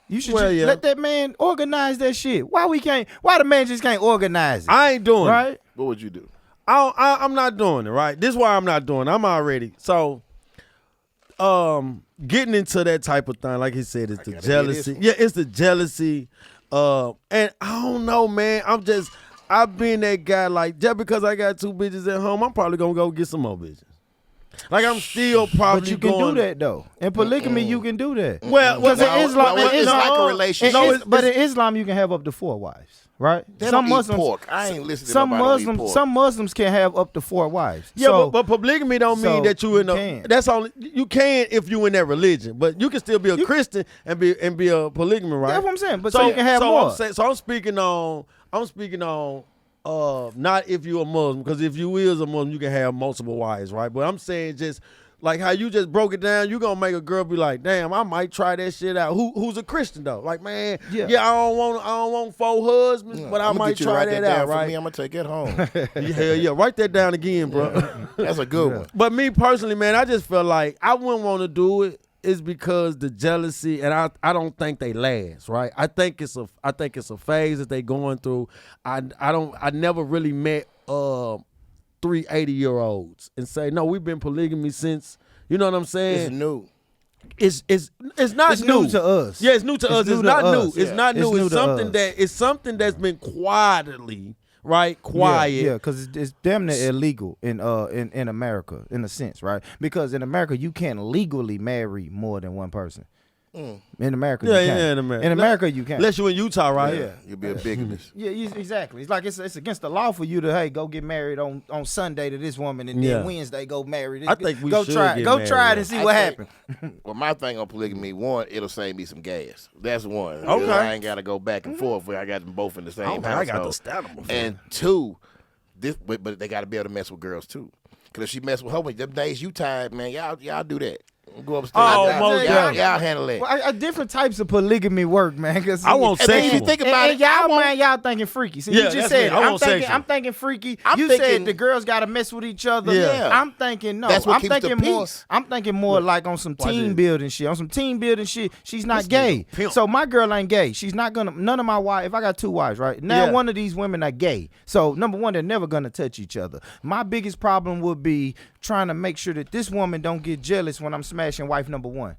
You should just let that man organize that shit. Why the man just can't organize it? I ain't doing it. Right? What would you do? I'm not doing it, right? This is why I'm not doing it. I'm already. So, getting into that type of thing, like he said, it's the jealousy. Yeah, it's the jealousy. And I don't know, man. I've been that guy, like, just because I got 2 bitches at home, I'm probably going to go get some more bitches. Like, I'm still probably But you can do that though. In polygamy, you can do that. Well, Because in Islam, it's like a relationship. but in Islam, you can have up to 4 wives, right? They don't eat pork. I ain't listening to Some nobody don't eat pork. Some Muslims can have up to 4 wives. Yeah, So- but polygamy don't mean so that you in you a. can. That's only you can if you in that religion, but you can still be a Christian and be a polygamy, right? That's what I'm saying. But so you can have more. I'm speaking on not if you a Muslim, because if you is a Muslim, you can have multiple wives, right? But I'm saying just like how you just broke it down, you gonna make a girl be like, damn, I might try that shit out. Who's a Christian though? Like, man, yeah, I don't want 4 husbands, but I might try that out, for right? me. I'm gonna take it home. Hell yeah, write that down again, bro. That's a good one. But me personally, man, I just feel like I wouldn't want to do it. Is because the jealousy, and I don't think they last, right? I think it's a phase that they going through. I never really met 3 80-year-olds and say, no, we've been polygamy since, you know what I'm saying? It's new. It's not It's new to us. Yeah, it's new to us. new It's to not us. new. It's Yeah. not new. It's new It's to something us. it's something that's been quietly, right? Quiet. Yeah, because it's damn near illegal in America in a sense, right? Because in America you can't legally marry more than one person. In America, Yeah, you can. yeah, in America. In America, you can. Unless you in Utah, right? Yeah. You'll be a bigamist. Yeah, exactly. It's like it's against the law for you to go get married on Sunday to this woman and Yeah. then Wednesday go marry this. I think we go should try get go married, try it yeah. and see I what think- happens. Well, my thing on polygamy, one, it'll save me some gas. That's one. Okay. I ain't got to go back and forth where I got them both in the same I got the household. stamina before. And two, but they got to be able to mess with girls too. Because if she mess with her, them days you tired, man, y'all do that. Go upstairs. Oh, y'all, most definitely. y'all handle that. Well, different types of polygamy work, man. Cause I want And then if you sexual. think about and it, I y'all, want- man, y'all thinking freaky. See, Yeah, you just that's said me. it. I want sexual. I'm thinking freaky. I'm You thinking- said the girls got to mess with each other. Yeah. I'm thinking no. That's what I'm keeps the thinking more. peace. I'm thinking more like on some Watch team this. building shit. On some team building shit. She's not This gay. nigga pimp. So my girl ain't gay. She's not gonna. None of my wives. If I got 2 wives, right now, Yeah. one of these women are gay. So number one, they're never gonna touch each other. My biggest problem would be trying to make sure that this woman don't get jealous when I'm smashing wife number 1.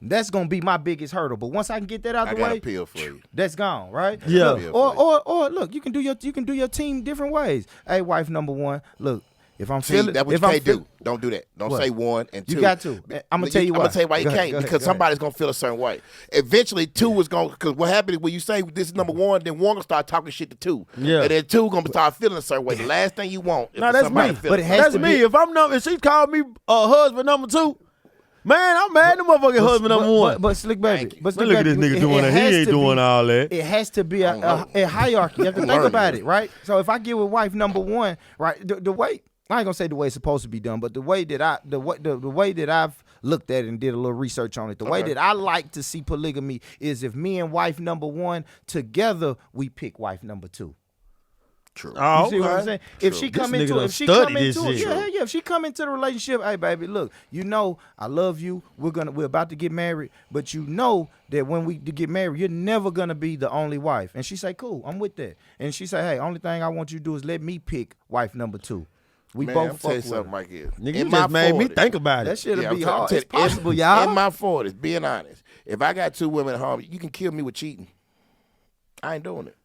That's gonna be my biggest hurdle. But once I can get that out I the got way, a pill for you. that's gone, right? Yeah. Look, or look, you can do your team different ways. Hey, wife number 1, look, if I'm See, feeling, that's what if you I'm can't feel- do. Don't do that. Don't What? say 1 and 2. You got to. I'm gonna tell you why. I'm gonna tell you why you Go ahead, can't. go ahead, Because go somebody's gonna feel a certain way. Eventually, 2 is gonna. Because what happens is when you say this is number 1, then 1 gonna start talking shit to 2. Yeah. And then 2 gonna start feeling a certain way. The last thing you want is No, for that's somebody me. to feel But it a has That's to me. be- If she called me husband number 2, man, I'm mad at the motherfucking husband number 1. But Slick Baby, Thank you. but Man, Slick look at this Baby, nigga doing that. He has ain't to doing be- all that. It has to be a hierarchy. You have to think learning about this. it, right? So if I get with wife number 1, right, the way I ain't gonna say the way it's supposed to be done, but the way that I've looked at it and did a little research on it, the way that I like to see polygamy is if me and wife number 1 together, we pick wife number 2. True. Oh, You see what I'm okay. saying? If she come This nigga into done if she studied come this into it, shit. yeah. If she come into the relationship, hey baby, look, you know I love you. We're about to get married, but you know that when we get married, you're never gonna be the only wife. And she say, cool, I'm with that. And she say, hey, only thing I want you to do is let me pick wife number 2. We Man, both I'm fuck tell you with something her. right here. Nigga, In you my just made me 40s, think about That it. shit'll I'm be tell- I'm hard. telling It's you, possible, y'all. In my 40s, being honest, if I got 2 women at home, you can kill me with cheating. I ain't doing it.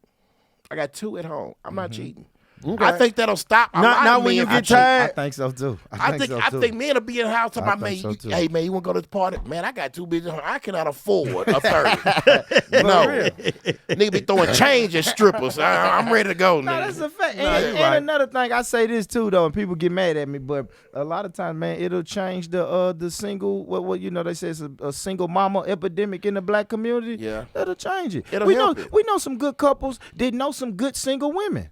I got 2 at home. I'm not cheating. I think that'll stop a lot Not of when men you from get cheating. tired. I think so too. I think men will be in the house talking I about, man, think so, too. hey, man, you want to go to this party? Man, I got 2 bitches. I cannot afford a third. No. Nigga be throwing change at strippers. I'm ready to go, No, nigga. that's a fact. No, And, you right. another thing, I say this too though, and people get mad at me, but a lot of times, man, it'll change the single. What you know, they say it's a single mama epidemic in the black community. Yeah. It'll change it. It'll we help know it. we know some good couples that know some good single women.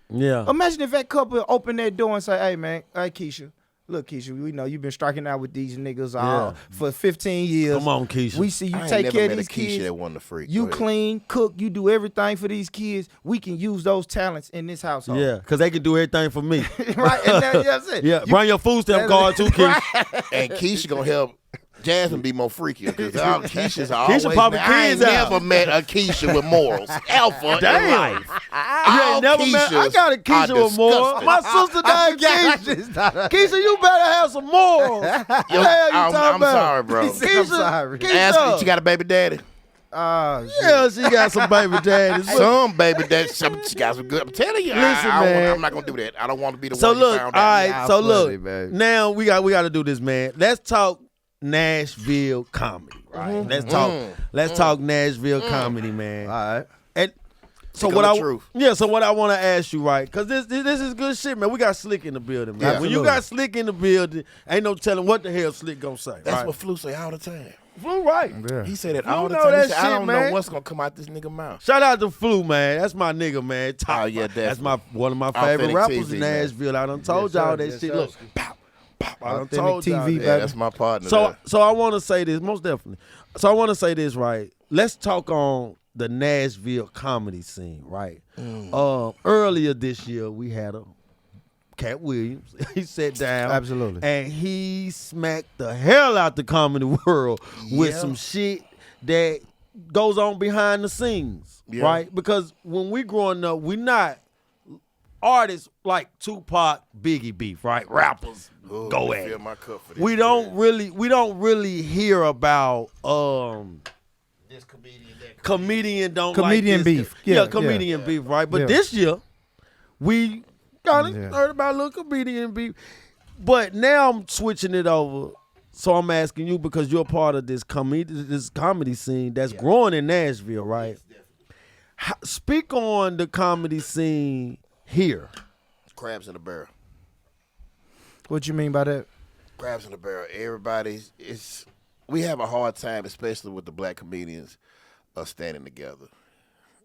Yeah. Imagine if that couple open that door and say, "Hey, man, hey Keisha, look, Keisha, we know you've been striking out with these niggas for 15 years. Come on, Keisha. We see you I ain't take never care of met a these Keisha kids. that wasn't a freak. You Go ahead. clean, cook, you do everything for these kids. We can use those talents in this household." Yeah, because they can do everything for me. Right, and that, that's it. Yeah, bring your food stamp card too, Keisha. And Keisha gonna help Jasmine be more freakier because Keisha's always. popping I ain't kids out. never met a Keisha with morals. Alpha in Damn. life. You All ain't never met. I Keishas got a Keisha are with more. disgusting. My sister named Keisha. Keisha, you better have some morals. Yo, What the hell you I'm talking about? sorry, bro. He said, I'm sorry. Keisha. Ask her, she got a baby daddy. Oh, shit. Yeah, she got some baby daddies. Some baby daddy. She got some good. I'm telling you, Listen, I don't man. I'm not gonna do that. I don't want to be the So one look, you all found out. right. Y'all So funny, look, baby. now we got to do this, man. Let's talk Nashville comedy. Right. Let's talk Nashville comedy, man. All right. And so Speak what on I the truth. so what I want to ask you, right? Because this is good shit, man. We got Slick in the building, man. Yeah. When you got Slick in the building, ain't no telling what the hell Slick gonna say. That's right? what Flu say all the time. Flu right. Yeah. He said that Flu all the know time. that He said, I shit, don't man. know what's gonna come out this nigga mouth. Shout out to Flu, man. That's my nigga, man. Top, Oh, yeah, that's definitely. one of my favorite Authentic rappers TV, in man. Nashville. I done told Yes, y'all sir. that Yes, shit. sir. Look, pop, pop. I done Authentic told y'all TV, that. Yeah, that's my partner. So there. so I want to say this, most definitely. So I want to say this, right? Let's talk on the Nashville comedy scene, right? Earlier this year, we had a Cat Williams. He sat down, Absolutely. and he smacked the hell out the comedy world with Yeah. some shit that goes on behind the scenes, Yeah. right? Because when we growing up, we not artists like Tupac, Biggie beef, right? Rappers Ooh, go let me at fill it. my cup for this. We don't really hear about This comedian, that comedian don't Comedian like this. beef. Yeah, Yeah, comedian beef, right? But Yeah. this year, we kind of Yeah. heard about a little comedian beef. But now I'm switching it over. So I'm asking you because you're a part of this comedy scene that's growing in Nashville, right? Speak on the comedy scene here. Crabs in the barrel. What you mean by that? Crabs in the barrel. We have a hard time, especially with the black comedians, standing together.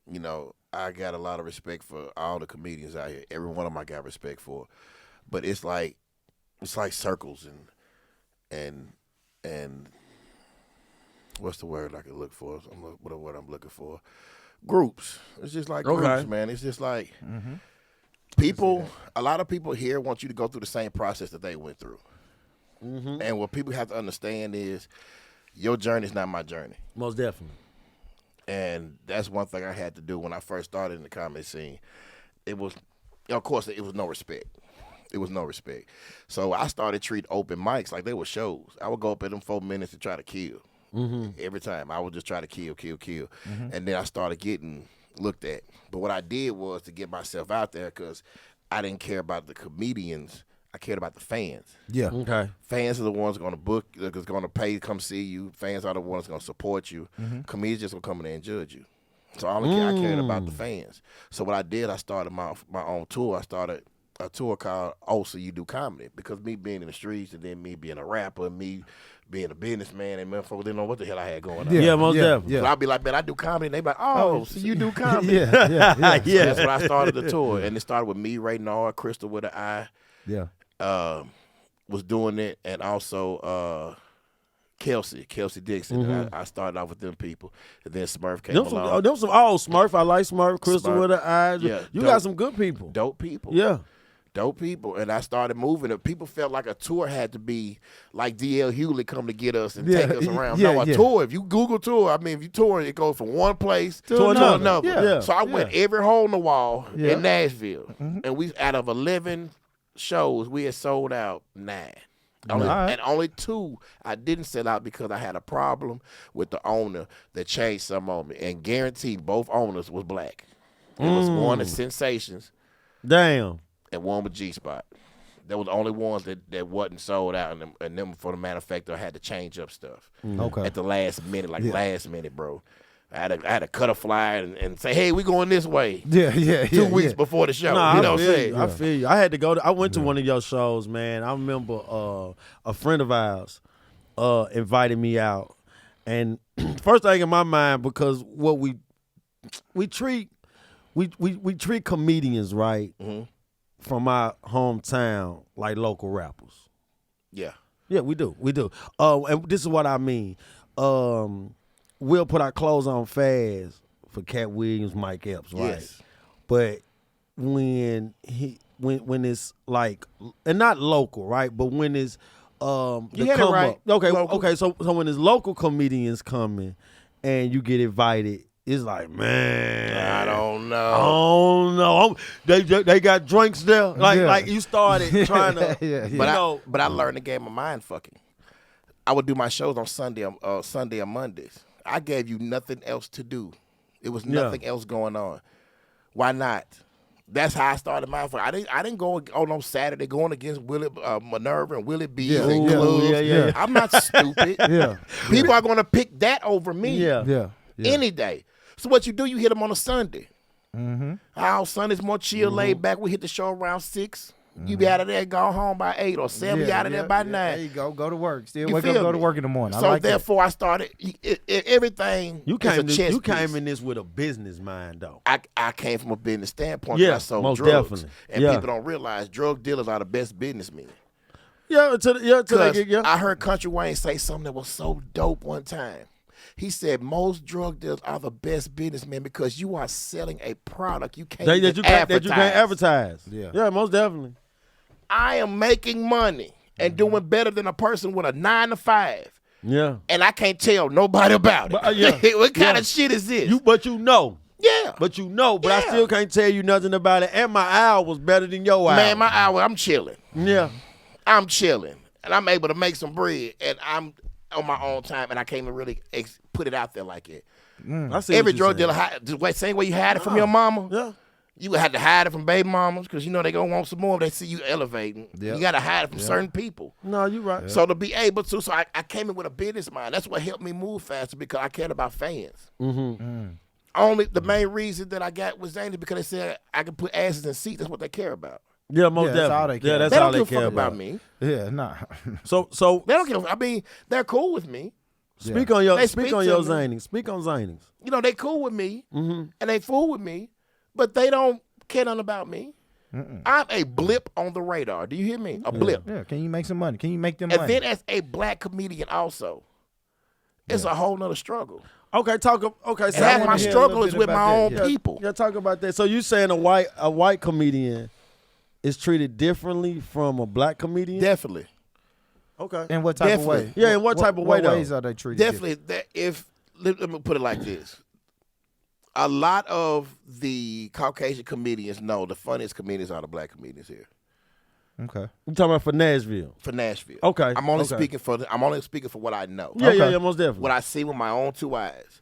You know, I got a lot of respect for all the comedians out here. Every one of them I got respect for. But it's like circles and what's the word I can look for? What the word I'm looking for? Groups. It's just like groups, man. It's just like people. A lot of people here want you to go through the same process that they went through. And what people have to understand is your journey is not my journey. Most definitely. And that's one thing I had to do when I first started in the comedy scene. It was, of course, it was no respect. It was no respect. So I started treating open mics like they were shows. I would go up at them 4 minutes to try to kill. Every time. I would just try to kill. And then I started getting looked at. But what I did was to get myself out there because I didn't care about the comedians. I cared about the fans. Yeah. Okay. Fans are the ones going to book, that's going to pay to come see you. Fans are the ones going to support you. Comedians just going to come in there and judge you. So I cared about the fans. So what I did, I started my own tour. I started a tour called Oh, So You Do Comedy, because me being in the streets and then me being a rapper, me being a businessman, and motherfuckers didn't know what the hell I had going on. Yeah, most definitely. So I'd be like, man, I do comedy. And they be like, oh, so you do comedy. Yeah. So that's when I started the tour. And it started with me, Ray Nard, Crystal with an I. Yeah. Was doing it, and also Kelsey Dixon. And I started off with them people, and then Smurf came along. Smurf. I like Smurf. Crystal Smurf. with the eyes. Yeah, you dope. got some good people. Dope people. Yeah. Dope people. And I started moving it. People felt like a tour had to be like D.L. Hewlett come to get us and take us around. No, tour, if you Google tour, I mean, if you tour, it goes from one place to another. Yeah. So I went every hole in the wall in Nashville. And we, out of 11 shows, we had sold out 9. And only 2 I didn't sell out because I had a problem with the owner that changed some on me. And guaranteed both owners was black. It was one at Sensations. Damn. And one with G-Spot. They were the only ones that wasn't sold out, and them for the manufacturer had to change up stuff. Okay. At the last minute, last minute, bro. I had to cut a flyer and say, hey, we going this way. Yeah. 2 weeks before the show. Nah, you know what I'm saying? I feel you. I had to go. I went to one of your shows, man. I remember a friend of ours invited me out, and first thing in my mind, because what we treat comedians right from our hometown like local rappers. Yeah. Yeah, we do. And this is what I mean. We'll put our clothes on fast for Cat Williams, Mike Epps, right? Yes. But when it's like, and not local, right? But when it's You had it right. Okay. So when it's local comedians coming, and you get invited, it's like, man, I don't know. They got drinks there, like you started trying to, But I learned the game of mind fucking. I would do my shows on Sunday or Mondays. I gave you nothing else to do. It was nothing else going on. Why not? That's how I started my fuck. I didn't go on Saturday going against Minerva and Willie B's and clubs. Yeah. I'm not stupid. People are going to pick that over me. Yeah. Any day. So what you do, you hit them on a Sunday. Our Sunday's more chill, laid back. We hit the show around 6. You be out of there, go home by 8 or 7. Be out of there by 9. There you go to work. Still You wake feel up, go to me? work in the morning. So I like therefore, I started everything. You is a chess came piece. in this with a business mind, though. I came from a business standpoint. Yeah, I sold most drugs, definitely. and Yeah. people don't realize drug dealers are the best businessmen. I heard Country Wayne say something that was so dope one time. He said most drug dealers are the best businessmen because you are selling a product you can't advertise. Yeah, most definitely. I am making money and doing better than a person with a 9 to 5. Yeah. And I can't tell nobody about it. But, What kind of shit is this? But you know. Yeah. But I still can't tell you nothing about it. And my hour was better than your hour. Man, my hour, I'm chilling. Yeah. I'm chilling. And I'm able to make some bread. And I'm on my own time. And I can't even really put it out there like it. I see Every what you're drug dealer, the same way you hide it from your mama. Yeah. You had to hide it from baby mamas because you know they gonna want some more if they see you elevating. Yep. You got to hide it from certain people. No, you right. So to be able to, so I came in with a business mind. That's what helped me move faster because I cared about fans. Only the main reason that I got was Zane is because they said I could put asses in seats. That's what they care about. Yeah, most Yeah, that's all definitely. they care Yeah, about. that's They all don't give they a care fuck about about. me. Yeah, nah. So They don't give. I mean, they're cool with me. speak on your They speak speak on to your me. Zanings. Speak on Zanings. You know, they cool with me and they fool with me, but they don't care nothing about me. I'm a blip on the radar. Do you hear me? A blip. Yeah, can you make some money? Can you make them And money? then as a black comedian also, it's a whole nother struggle. Okay, okay. And half my hear a struggle little is bit with my about own that, yeah. people. Yeah, talk about that. So you saying a white comedian is treated differently from a black comedian? Definitely. Okay. In what type Definitely. of way? Yeah, in what type of way, What though? ways are they treated? Definitely. That if let me put it like this. A lot of the Caucasian comedians know the funniest comedians are the black comedians here. Okay. You talking about for Nashville? For Nashville. Okay, I'm only okay. speaking for what I know. Yeah, Okay. yeah, most definitely. What I see with my own two eyes.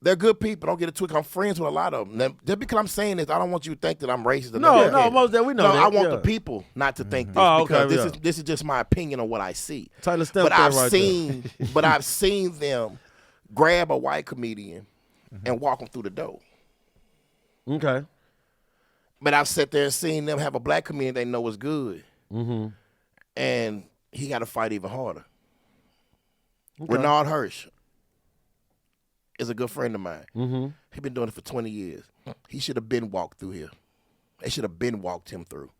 They're good people. Don't get it twisted. I'm friends with a lot of them. Now, just because I'm saying this, I don't want you to think that I'm racist. or No, nothing. no, most definitely we know No, that. I want yeah. the people not to think this Oh, okay, because yeah. this is just my opinion on what I see. Tyler Step But there I've right seen but I've seen them grab a white comedian and walk them through the door. there. Okay. But I've sat there and seen them have a black comedian they know is good. And he got to fight even harder. Renard Hirsch is a good friend of mine. He's been doing it for 20 years. He should have been walked through here. They should have been walked him through.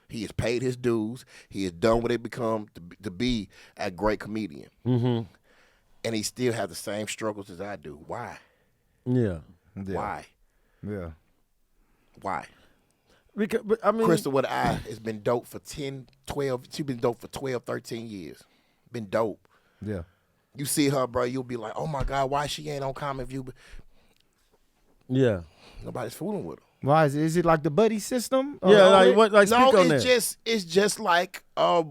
He has paid his dues. He has done what it become to be a great comedian. And he still has the same struggles as I do. Why? Yeah. Yeah. Why? Yeah. Why? Because, but, I mean, Crystal with I has been dope for 10, 12. She's been dope for 12, 13 years. Been dope. Yeah. You see her, bro, you'll be like, oh, my God, why she ain't on Common View? yeah. Nobody's fooling with her. Why is it like the buddy system? Yeah, Or- like, what, like speak No, on it's that. it's just like a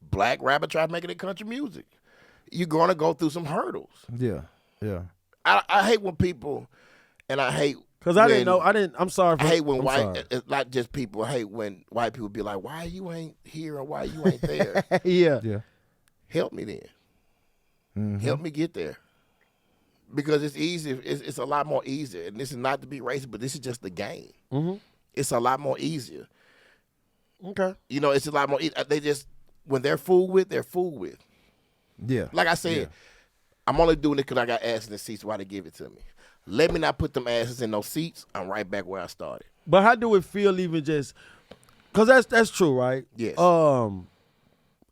black rapper trying to make it in country music. You're going to go through some hurdles. Yeah. Yeah. I hate when people, and I hate Because I when- didn't know. I'm sorry. For, I hate when I'm white, sorry. it's not just people. I hate when white people be like, why you ain't here and why you ain't there? Yeah. Yeah. Help me then. Help me get there. Because it's easy. It's a lot more easier. And this is not to be racist, but this is just the game. It's a lot more easier. Okay. You know, it's a lot more. They just, when they're fooled with, they're fooled with. Yeah. Like I said, Yeah. I'm only doing it because I got asses in seats. Why they give it to me? Let me not put them asses in those seats. I'm right back where I started. But how do it feel even just because that's true, right? Yes.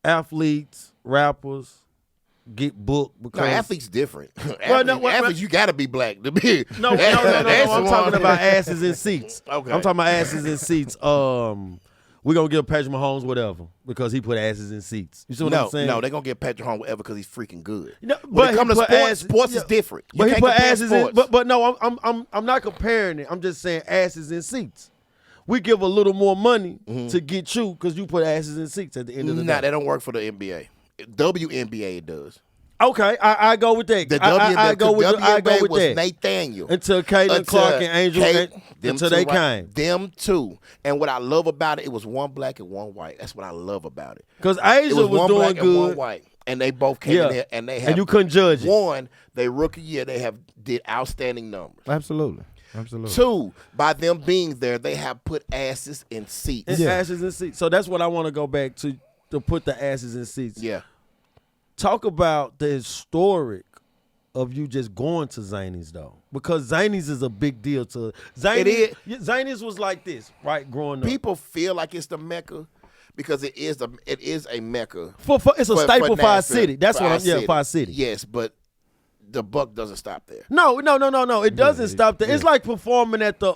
Athletes, rappers get booked because No, athletes different. no, athletes, you got to be black to be. No, That's I'm the talking one. about asses in seats. Okay. I'm talking about asses in seats. We're gonna give Patrick Mahomes whatever because he put asses in seats. You see what I'm saying? No, they're gonna get Patrick Home whatever because he's freaking good. No, When but it comes he to put sports, asses- sports yeah. is different. You But he can't put compare asses in. sports. But no, I'm not comparing it. I'm just saying asses in seats. We give a little more money to get you because you put asses in seats at the end of the Nah, day. that don't work for the NBA. WNBA it does. Okay, I go with that. The I go with was that. Nathaniel. Until Caitlin Clark and Angel until they came. Them two. And what I love about it was one black and one white. That's what I love about it. Because It Angel was one doing black and one good. white. And they both came in there and they have And you couldn't judge it. one, they rookie year, they have did outstanding numbers. Absolutely. Absolutely. Two, by them being there, they have put asses in seats. It's asses in seats. So that's what I want to go back to put the asses in seats. Yeah. Talk about the historic of you just going to Zanies though, because Zanies is a big deal to Zanies. It is. Zanies was like this, right? Growing up, People feel like it's the Mecca because it is a Mecca. it's a staple for our Nashville, city. That's for what our I'm. Yeah, for our city. Yes, but the buck doesn't stop there. No. It doesn't stop there. It's like performing at the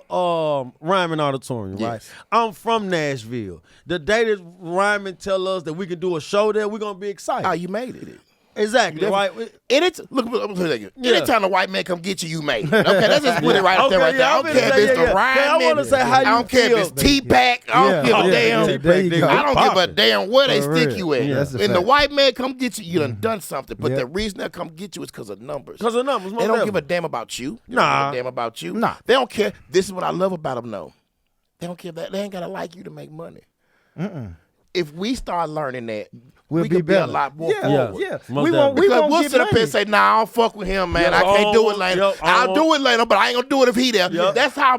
Ryman Auditorium, right? Yes. I'm from Nashville. The day that Ryman tell us that we can do a show there, we're gonna be excited. Oh, you made it. Exactly, right? Anytime the white man come get you, you made it. Okay, let's just put it right up there, right there. I don't care if it's the I want to say how I you don't care feel. if it's T-Pack. I don't give a damn. there you go. I don't give a damn where they For stick real. you at. Yeah, that's a When the fact. white man come get you, you done something. But Yep. the reason they come get you is because of numbers. Because of numbers, They don't give a damn about you. They don't Nah. give a damn about you. Nah. They don't care. This is what I love about them, though. They don't care that they ain't gotta like you to make money. If we start learning that, We'll we be could be a better. lot more Yeah, forward. yeah. Most We won't We'll get sit up here money. and say, "Nah, I don't fuck with him, man. Yeah, I can't do it later. yep, I'll do it later, but I ain't gonna do it if he there." Yep.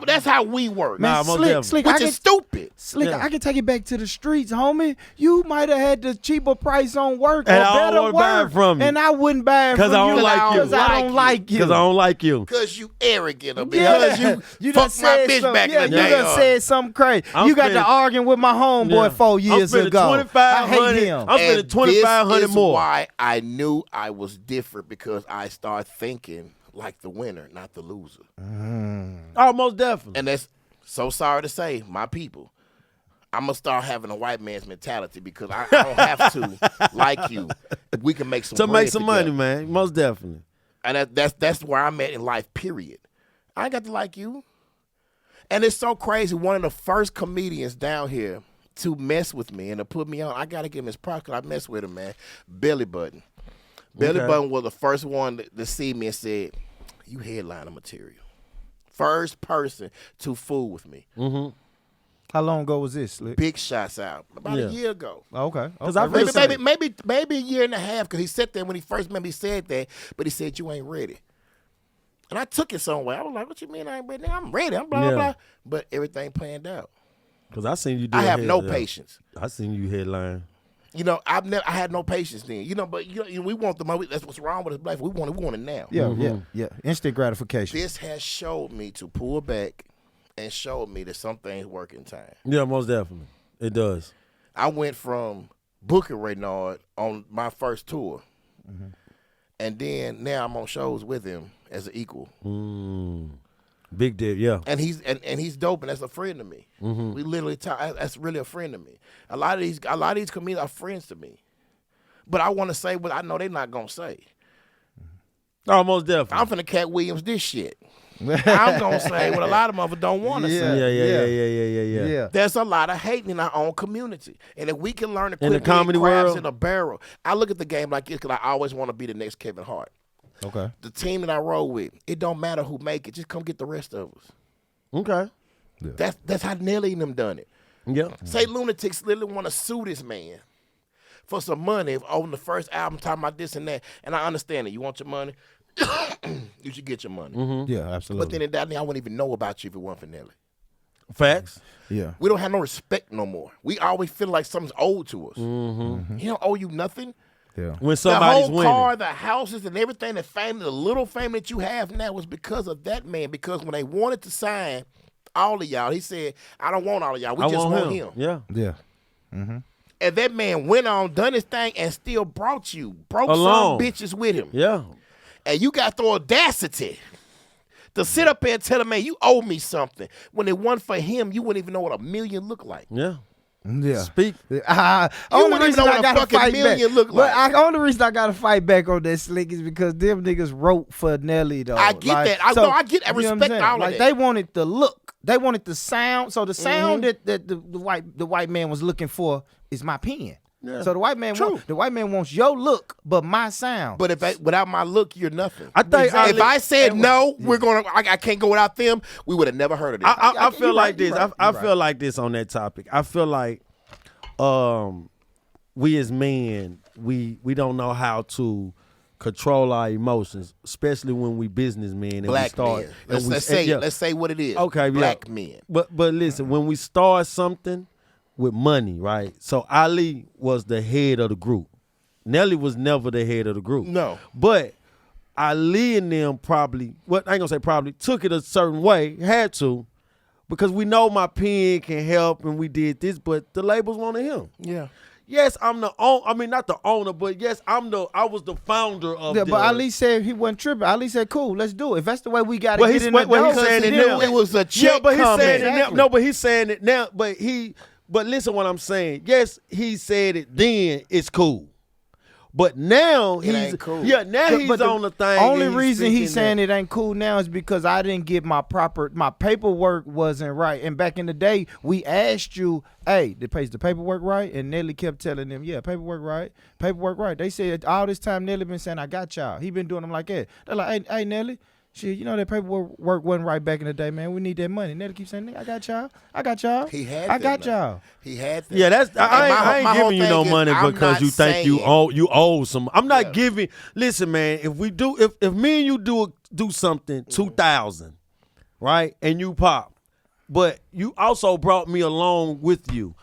That's how we work, Nah, most definitely. Slick, which is stupid. Slick, Yeah. I can take it back to the streets, homie. You might have had the cheaper price on work And or I don't better wanna buy it work, from you. and I wouldn't buy it from 'Cause I don't you like you. because I don't like you. Because I don't like you. Because you arrogant, or Yeah. because you done fucked my said bitch something- back yeah, in the you day. done said something crazy. I'm You got to spending- arguing with my homeboy Yeah. 4 years I'm spending ago. I $2,500. hate him. I'm spending And $2,500 this is more. why I knew I was different, because I started thinking like the winner, not the loser. Oh, most definitely. And that's so sorry to say, my people. I'm gonna start having a white man's mentality, because I don't have to like you. We can make some To bread make some together. money, man. Most definitely. And that's where I'm at in life. Period. I ain't got to like you. And it's so crazy. One of the first comedians down here to mess with me and to put me on, I gotta give him his props, because I mess with him, man. Belly Button. Belly Okay. Button was the first one to see me and said, "You headliner material." First person to fool with me. How long ago was this, Slick? Big shots out about Yeah. a year ago. Okay. Because okay. I feel the same. Maybe a year and a half, because he said that when he first met me, he said that, but he said, "You ain't ready." And I took it somewhere. I was like, "What you mean I ain't ready?" I'm ready. I'm blah, Yeah. blah, blah. But everything planned out. Because I seen you do I a have no headline. patience. I seen you headline. You know, I had no patience then. You know, but we want the money. That's what's wrong with us black. We want it now. Yeah. Instant gratification. This has showed me to pull back and showed me that some things work in time. Yeah, most definitely. It does. I went from booking Reynard on my first tour, and then now I'm on shows with him as an equal. Big deal, yeah. And he's dope, and that's a friend to me. We literally talk. That's really a friend to me. A lot of these comedians are friends to me, but I want to say what I know they're not gonna say. Oh, most definitely. I'm finna Cat Williams this shit. I'm gonna say what a lot of motherfuckers don't want to say. Yeah. There's a lot of hate in our own community, and if we can learn to In the quit being comedy crabs world? in a barrel, I look at the game like this because I always want to be the next Kevin Hart. Okay. The team that I roll with, it don't matter who make it, just come get the rest of us. Okay. That's how Nelly and them done it. Yeah. Say Lunatics literally want to sue this man for some money on the first album talking about this and that. And I understand it. You want your money? You should get your money. Yeah, absolutely. But then in that day, I wouldn't even know about you if it wasn't for Nelly. Facts. yeah. We don't have no respect no more. We always feel like something's owed to us. He don't owe you nothing. Yeah. When The somebody's whole winning. car, the houses, and everything, the fame, the little fame that you have now was because of that man. Because when they wanted to sign all of y'all, he said, "I don't want all of y'all. We I just want him. him." Yeah. Yeah. And that man went on, done his thing, and still broke some Along. bitches with him. Yeah. And you got the audacity to sit up there and tell him, "Man, you owe me something." When it wasn't for him, you wouldn't even know what a million looked like. Yeah. Yeah. Speak. You Only wouldn't even reason know I what a gotta fucking fight back. million look like. Only reason I gotta fight back on that, Slick, is because them niggas wrote for Nelly though. I get that. I get that. you know what I'm Respect saying? all of like, that. they wanted the look. They wanted the sound. So the sound that the white man was looking for is my pen. Yeah. So the white man True. wants your look, but my sound. But without my look, you're nothing. I think If I said no, I can't go without them, we would have never heard of this. I feel you're like right, this. you're right, I you're feel like this on that topic. I feel like we as men, we don't know how to control our emotions, especially when we businessmen and we Black start. men. and Let's we- say what it is. Okay, Black yeah. men. But listen, when we start something with money, right? So Ali was the head of the group. Nelly was never the head of the group. No. But Ali and them probably, I ain't gonna say probably, took it a certain way, had to, because we know my pen can help and we did this, but the labels wanted him. Yeah. Yes, I'm the owner. I mean, not the owner, but yes, I was the founder of yeah, the. but Ali said he wasn't tripping. Ali said, "Cool, let's do it. If that's the way we got to Well, get he's in the door." saying it Then now. it was a check Yeah, but he's coming. saying it now. Exactly. No, but he's saying it now. But listen what I'm saying. Yes, he said it then. It's cool. But now he's ain't cool. Yeah, now he's But on the thing. Only and reason he's speaking saying that. it ain't cool now is because I didn't get my paperwork wasn't right. And back in the day, we asked you, "Hey, the paperwork right?" And Nelly kept telling them, "Yeah, paperwork right." They said all this time Nelly been saying, "I got y'all." He been doing them like that. They're like, "Hey, Nelly, Shit, you know that paperwork wasn't right back in the day, man. We need that money. Nelly keeps saying, nigga, I got y'all. He had I that got now. y'all. He had that. Yeah, that's I my ain't whole giving you no thing is, money I'm because not you think you saying- owe some. I'm not Yeah. giving. Listen, man, if me and you do something 2000, right, and you pop, but you also brought me along with you.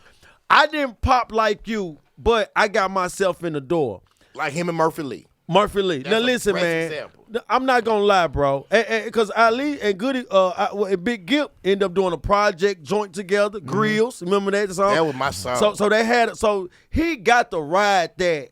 I didn't pop like you, but I got myself in the door. Like him and Murphy Lee. Murphy Lee. That's Now a listen, great man. example. I'm not gonna lie, bro. Because Ali and Goody, and Big Gip ended up doing a project joint together. Grills, remember that song? That was my song. So they had. So he got the ride that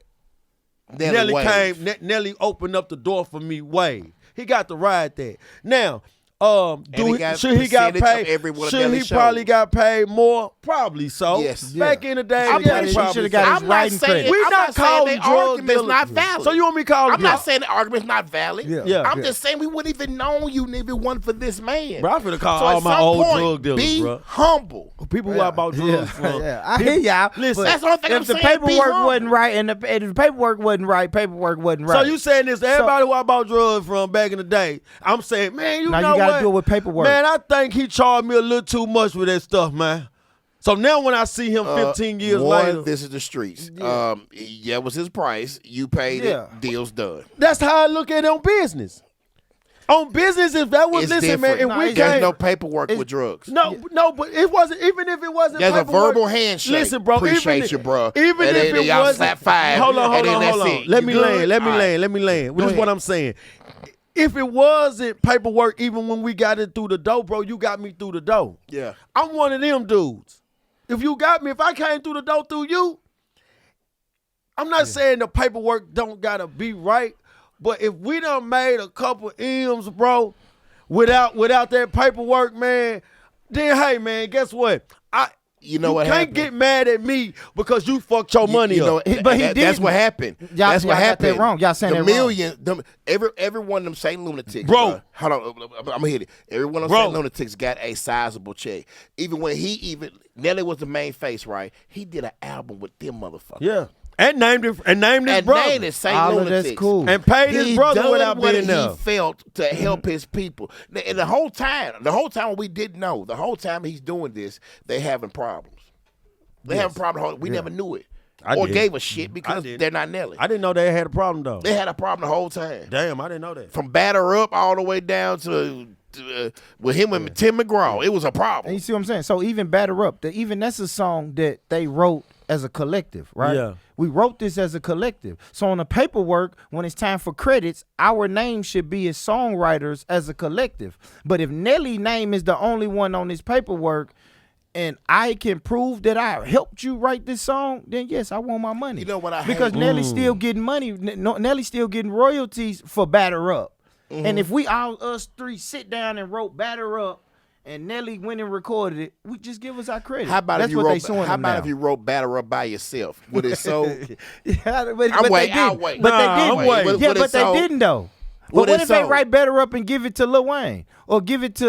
Nelly Wave. Nelly opened up the door for me. Way he got the ride that. Now, he got should he got percentage of paid? every one of Should he Nelly's probably shows. got paid more? Probably so. Yes. Back in the day, I'm yeah, pretty he sure he probably should've got so. his I'm not writing saying credit. We I'm not not saying calling the drug argument's dealers. not valid. So you want me to call I'm not drug- saying the argument's not valid. Yeah. I'm just saying we wouldn't even known you if it wasn't for this man. Bro, I'm finna call So all at my some old point, drug dealers, be bro. humble. People who I bought drugs from. Yeah, I hear y'all. Listen, but That's the only thing if I'm the saying, be paperwork humble. wasn't right and if the paperwork wasn't right, paperwork wasn't right. So you saying this to everybody who I bought drugs from back in the day? I'm saying, man, you Now know you gotta what? do it with paperwork. Man, I think he charged me a little too much with that stuff, man. So now when I see him 15 years One, later, this is the streets. Yeah, it was his price. You paid Yeah. it. Deal's done. that's how I look at it on business. On business, if that was It's listen, different. man, if we There's can't, no paperwork with drugs. no, but it wasn't. Even if it wasn't, There's a paperwork, verbal handshake. Listen, bro, Appreciate you, bro. Even And if then it y'all wasn't, slap five, hold on. and then that's it. Let You me good? land. Let me All right. land. This is ahead. what I'm saying. If it wasn't paperwork, even when we got it through the door, bro, you got me through the door. Yeah. I'm one of them dudes. If you got me, if I came through the door through you, I'm not saying the paperwork don't gotta be right, but if we done made a couple M's, bro, without that paperwork, man, then hey, man, guess what? You know what can't happened? get mad at me because you fucked your money You know, up. But he that's didn't. what happened. Y'all- That's what y'all got happened. that wrong. Y'all saying the that wrong. million, every one of them St. Lunatics, Bro. Hold on, I'm gonna hit it. Every one of them Bro. St. Lunatics got a sizable check. Even when Nelly was the main face, right? He did an album with them motherfuckers. Yeah. And named his And brother. named it St. All of Lunatics. that's cool. And paid his He brother done without what being he there. felt to help his people. And the whole time we didn't know, the whole time he's doing this, they having problems. They having problems. We never knew it. I Or did. gave a shit because did. they're not Nelly. I didn't know they had a problem though. They had a problem the whole time. Damn, I didn't know that. From Batter Up all the way down to with him and Tim McGraw. It was a And problem. you see what I'm saying? So even Batter Up, even that's a song that they wrote as a collective, right? Yeah. We wrote this as a collective. So on the paperwork, when it's time for credits, our name should be as songwriters as a collective. But if Nelly's name is the only one on this paperwork and I can prove that I helped you write this song, then yes, I want my money. You know what I Because hate? Nelly's still getting money. Nelly's still getting royalties for Batter Up. Mm-hmm. And if us three sit down and wrote Batter Up and Nelly went and recorded it, we just give us our credit. How about That's if you what they wrote? suing How them about now. if you wrote "Batter Up" by yourself? Would it so? Yeah, but I'll they wait, didn't. I'll wait. But Nah, they I'll didn't. wait. Would Yeah, it but they so? didn't though. Would But what it if they so? write Better Up and give it to Lil Wayne or give it to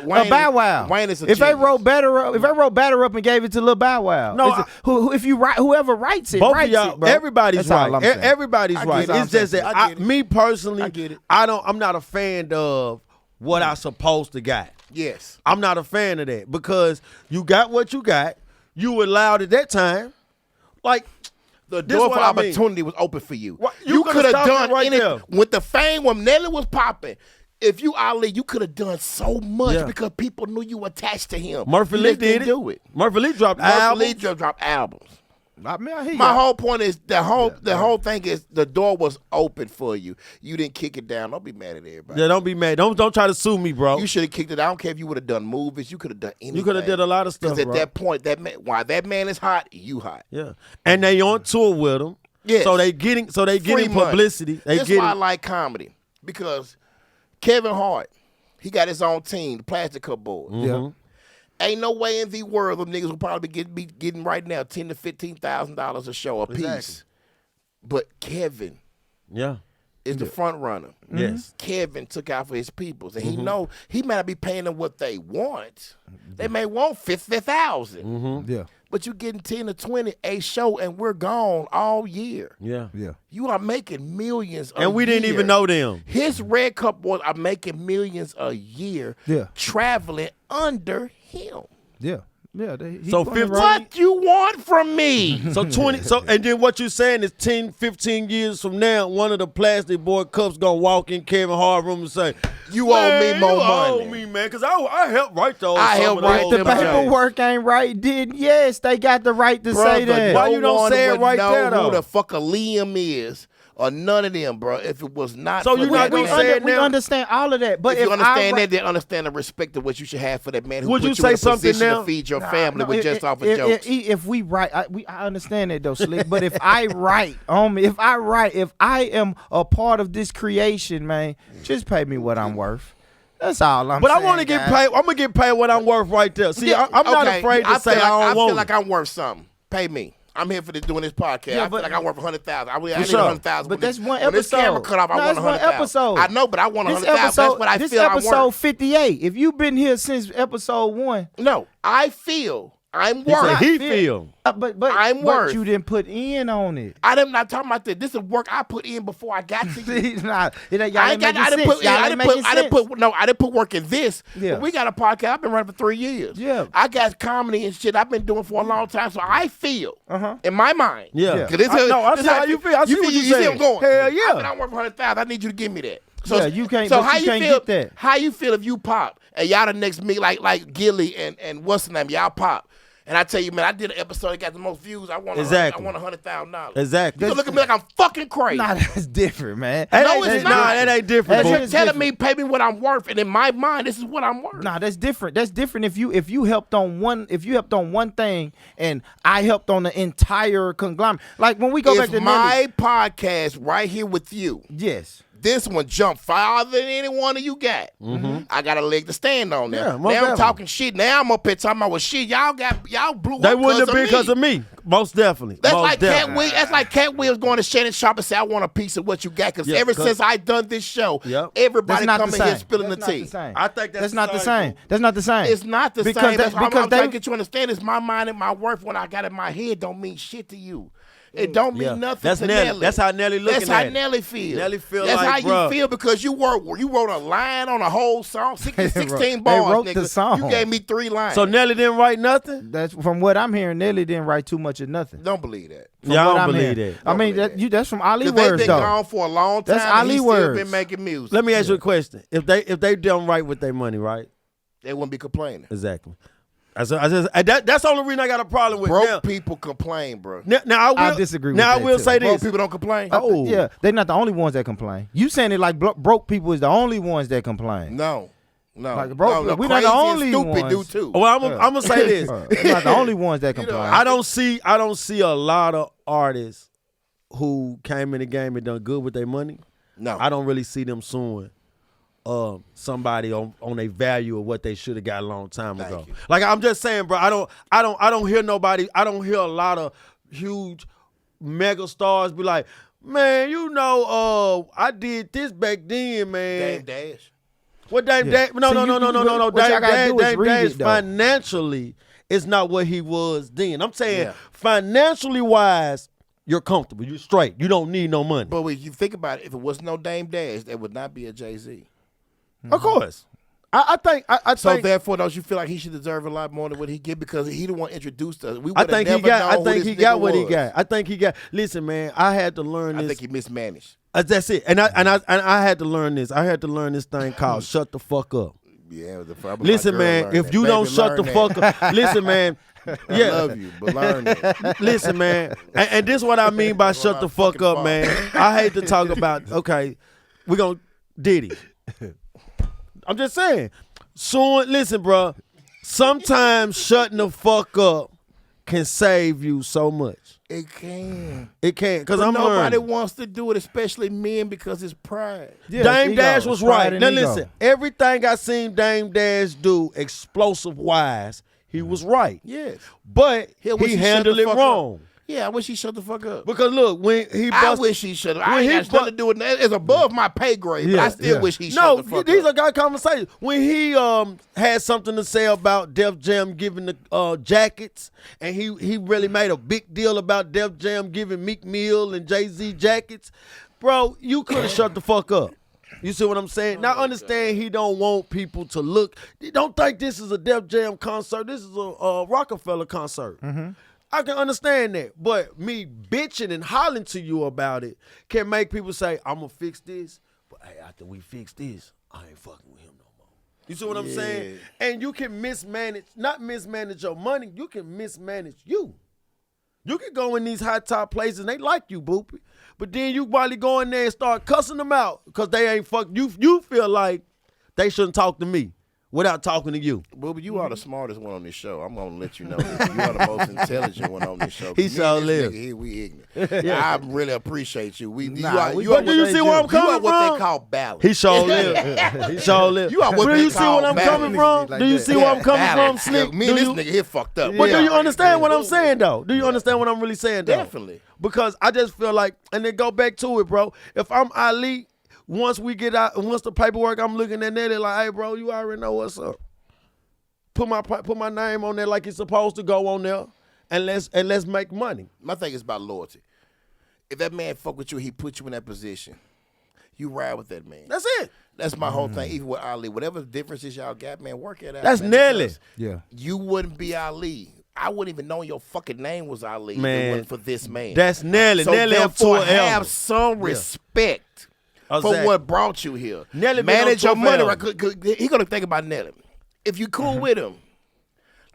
Wayne Bow Wow? Wayne is a if they genius. wrote Better Up, and gave it to Lil Bow Wow, No, if you write, whoever writes it, Both of writes y'all, it, bro. everybody's That's all right. I'm saying. Everybody's I get right. it. It's just that I get it. me personally, I get it. I'm not a fan of what I supposed to got. Yes. I'm not a fan of that because you got what you got. You allowed at that time, like The this door what for I mean. opportunity was open for you. Right, you You coulda could have stopped done it right anything there. with the fame when Nelly was popping. If you Ali, you could have done so much Yeah. because people knew you attached to him. Murphy You Lee just didn't did it. do it. Murphy Lee dropped Murphy albums. Lee dropped albums. I mean, I hear My you. whole point is the whole thing is the door was open for you. You didn't kick it down. Don't be mad at everybody. Yeah, don't be mad. Don't try to sue me, bro. You should have kicked it. I don't care if you would have done movies. You could have done anything. You could have did a lot of stuff, Because at bro. that point, while that man is hot, you hot. Yeah, and they on tour with him. Yes. So they getting Free money. publicity. They That's why I getting like comedy because Kevin Hart, he got his own team, the Plastic Cup Boys. Yeah. Ain't no way in the world them niggas will probably be getting right now $10,000 to $15,000 a show a piece. Exactly. But Kevin yeah. is the front runner. Yes. Kevin took out for his peoples, and he might not be paying them what they want. They may want $50,000. Yeah. but you getting 10 to 20 a show, and we're gone all year. Yeah. You are making millions a And we didn't even know them. His Red Cup boys are making millions a year traveling under him. Yeah. So 15, What you want from me? So 20. So and then what you saying is 10, 15 years from now, one of the plastic boy cups gonna walk in Kevin Hart room and say, You owe me more you money. owe me, man, because I helped write those. I helped write The them jokes. paperwork ain't right, then yes, they got the right to say that. Why you don't one say it would right know there, though? Who the fuck a Liam is, or none of them, bro? If it was not, So for you're that not gonna man- say it we now? understand all of that, but If you understand I, that, then understand the respect of what you should have for that man who Would put you you say in a something position now? to feed your family with just off of if, jokes. If we write, I understand that though, Slick. But if I write, if I am a part of this creation, man, just pay me what I'm worth. That's all I'm But saying. I want to get guys. paid. I'm gonna get paid what I'm worth right there. See, I'm not Okay, afraid to say I don't want feel it. like I'm worth something. Pay me. I'm here for doing this podcast. Yeah, I feel but- like I'm worth 100,000. I need sure. 100,000. But that's one When this camera episode. cut off, I No, want that's one 100,000. episode. I know, but I want This 100,000. That's what I this feel I'm episode worth. 58. If you've been here since episode 1, No, I feel I'm He said worth. he feel. but I'm what worth. you didn't put in on it. I'm not talking about this. This is work I put in before I got to you. Nah, it ain't, y'all I ain't ain't got. making I didn't sense. put. Y'all I ain't didn't making put. I didn't sense. put. No, I didn't put work in this. Yeah. But we got a podcast. I've been running for 3 years. Yeah. I got comedy and shit. I've been doing for a long time. So I feel, in my mind, Yeah. 'cause this I is- know, I this see is how you feel. I see what you see saying. I'm going. Hell yeah. I mean, I'm worth 100,000. I need you to give me that. So Yeah, you can't- So but how you you can't feel? get that. How you feel if you pop and y'all the next me like Gilly and what's the name? Y'all pop. And I tell you, man, I did an episode that got the most views. I want Exactly. $100,000. Exactly. You can look at me like I'm fucking crazy. Nah, that's different, man. No, it's not. Nah, that ain't different. That boo. You're is telling different. me, pay me what I'm worth, and in my mind, this is what I'm worth. Nah, that's different. That's different if you helped on one thing and I helped on the entire conglomerate. Like when we go back If to my podcast right here with you, yes. this one jumped farther than any one of you got. I got a leg to stand on there. Yeah, Now most I'm definitely. talking shit. Now I'm up here talking about, well, shit, y'all blew They up wouldn't have been because because of me. Most definitely. That's Most like definitely. Cat Williams. That's like Cat Williams going to Shannon Sharp and say, I want a piece of what you got. Because Yeah, ever 'cause- since I done this show, Yep. everybody That's not coming the here same. spilling That's the not tea. the same. I think that's not the same. same. That's not the same. It's not the Because same. that- That's what I'm because trying they- to get you to understand. It's my mind and my worth. What I got in my head don't mean shit to you. It don't mean Yeah. nothing That's to Nelly. Nelly. That's how Nelly looking That's how at it. Nelly feel. Nelly feel That's like, how bruh. you feel because you wrote a line on a whole song, 16 They bars, wrote nigga. the song. You gave me 3 lines. So Nelly didn't write nothing? That's from what I'm hearing. Nelly didn't write too much of nothing. Don't believe that. From Y'all what don't I'm believe hearing. that. I mean, Don't believe that's from Ali Because they've words been though. gone for a long time. That's and Ali he's still words. been making music. Let me ask you a question. If they don't write with their money, right? They wouldn't be complaining. Exactly. That's the only reason I got a problem with Broke now. people complain, bro. Now I will I disagree with Now I that, will too. say Broke this. people don't complain. Oh. Yeah, they're not the only ones that complain. You saying it like broke people is the only ones that complain. No. Like, bro, no, we not the crazy and only stupid do ones. too. Well, I'm gonna say this. They're not the only ones that complain. I don't see a lot of artists who came in the game and done good with their money. No. I don't really see them suing somebody on a value of what they should have got a long time ago. Thank you. Like I'm just saying, bro, I don't hear nobody, I don't hear a lot of huge mega stars be like, man, I did this back then, man. Dame Dash. What Dame Yeah. Dash? No. See, what Dame y'all gotta do is Dame read Dash it, though. financially is not what he was then. I'm saying Yeah. financially wise, you're comfortable. You're straight. You don't need no money. But when you think about it, if it was no Dame Dash, there would not be a Jay-Z. Of course. I think So therefore, don't you feel like he should deserve a lot more than what he get because he the one introduced us? We I would've think he never got. known I who think this he got nigga what he was. got. I think he got. Listen, man, I had to learn I this. think he mismanaged. That's it. And I had to learn this. I had to learn this thing called shut the fuck up. Yeah, the problem. Listen, man, if you don't shut the fuck up, listen, man. I Yeah, love you, but learn it. listen, man. And this is what I mean by shut the fuck up, man. I hate to talk about. Okay, we're gonna Diddy. I'm just saying. Soon, listen, bro. Sometimes shutting the fuck up can save you so much. It can. It can, because But I'm nobody learning. wants to do it, especially men, because it's pride. Yeah, Dame ego. Dash was Pride right. and Now ego. listen, everything I seen Dame Dash do explosive wise, he was right. Yes. But He wish he he handled shut the it fuck wrong. Yeah, I wish he shut the fuck up. Because look, when he I bust, wish he shut up. I ain't got nothing to do with that. It's above my pay grade, but I still wish he shut the fuck up. No, these are guy conversations. When he had something to say about Def Jam giving the jackets, and he really made a big deal about Def Jam giving Meek Mill and Jay-Z jackets, bro, you could have shut the fuck up. You see what I'm saying? Now understand he don't want people to look. Don't think this is a Def Jam concert. This is a Rockefeller concert. Mm-hmm. I can understand that. But me bitching and hollering to you about it can make people say, I'm going to fix this. But hey, after we fix this, I ain't fucking with him no more. You see what I'm saying? And you can not mismanage your money. You can mismanage you. You can go in these high top places and they like you, Boopy. But then you probably go in there and start cussing them out because they ain't you feel like they shouldn't talk to me without talking to you. Booby, you are the smartest one on this show. I'm going to let you know this. You are the most intelligent one on this show. He sure live. Here, we ignorant. I really appreciate you. But do you see where I'm coming from? You are what they call balance. He sure live. He sure live. You are what do they you see call where I'm balance. coming from? Like do you that. see where I'm coming Balance. from, Slick? Me and this nigga here fucked up. But do you understand what I'm saying, though? Do you understand what I'm really saying, though? Definitely. Because I just feel like, and then go back to it, bro. If I'm Ali, once we get out, once the paperwork, I'm looking at that, they're like, hey, bro, you already know what's up. Put my name on there like it's supposed to go on there, and let's make money. My thing is about loyalty. If that man fuck with you, he put you in that position. You ride with that man. That's it. That's my whole thing. Even with Ali, whatever differences y'all got, man, work it out. That's man, Nelly. because Yeah. You wouldn't be Ali. I wouldn't even know your fucking name was Ali Man, if it wasn't for this man. That's Nelly. So Nelly up to therefore, an have elbow. some respect for Exactly. what brought you here. Nelly been Manage on your money. tour Right? He gonna think about Nelly. If you cool with him,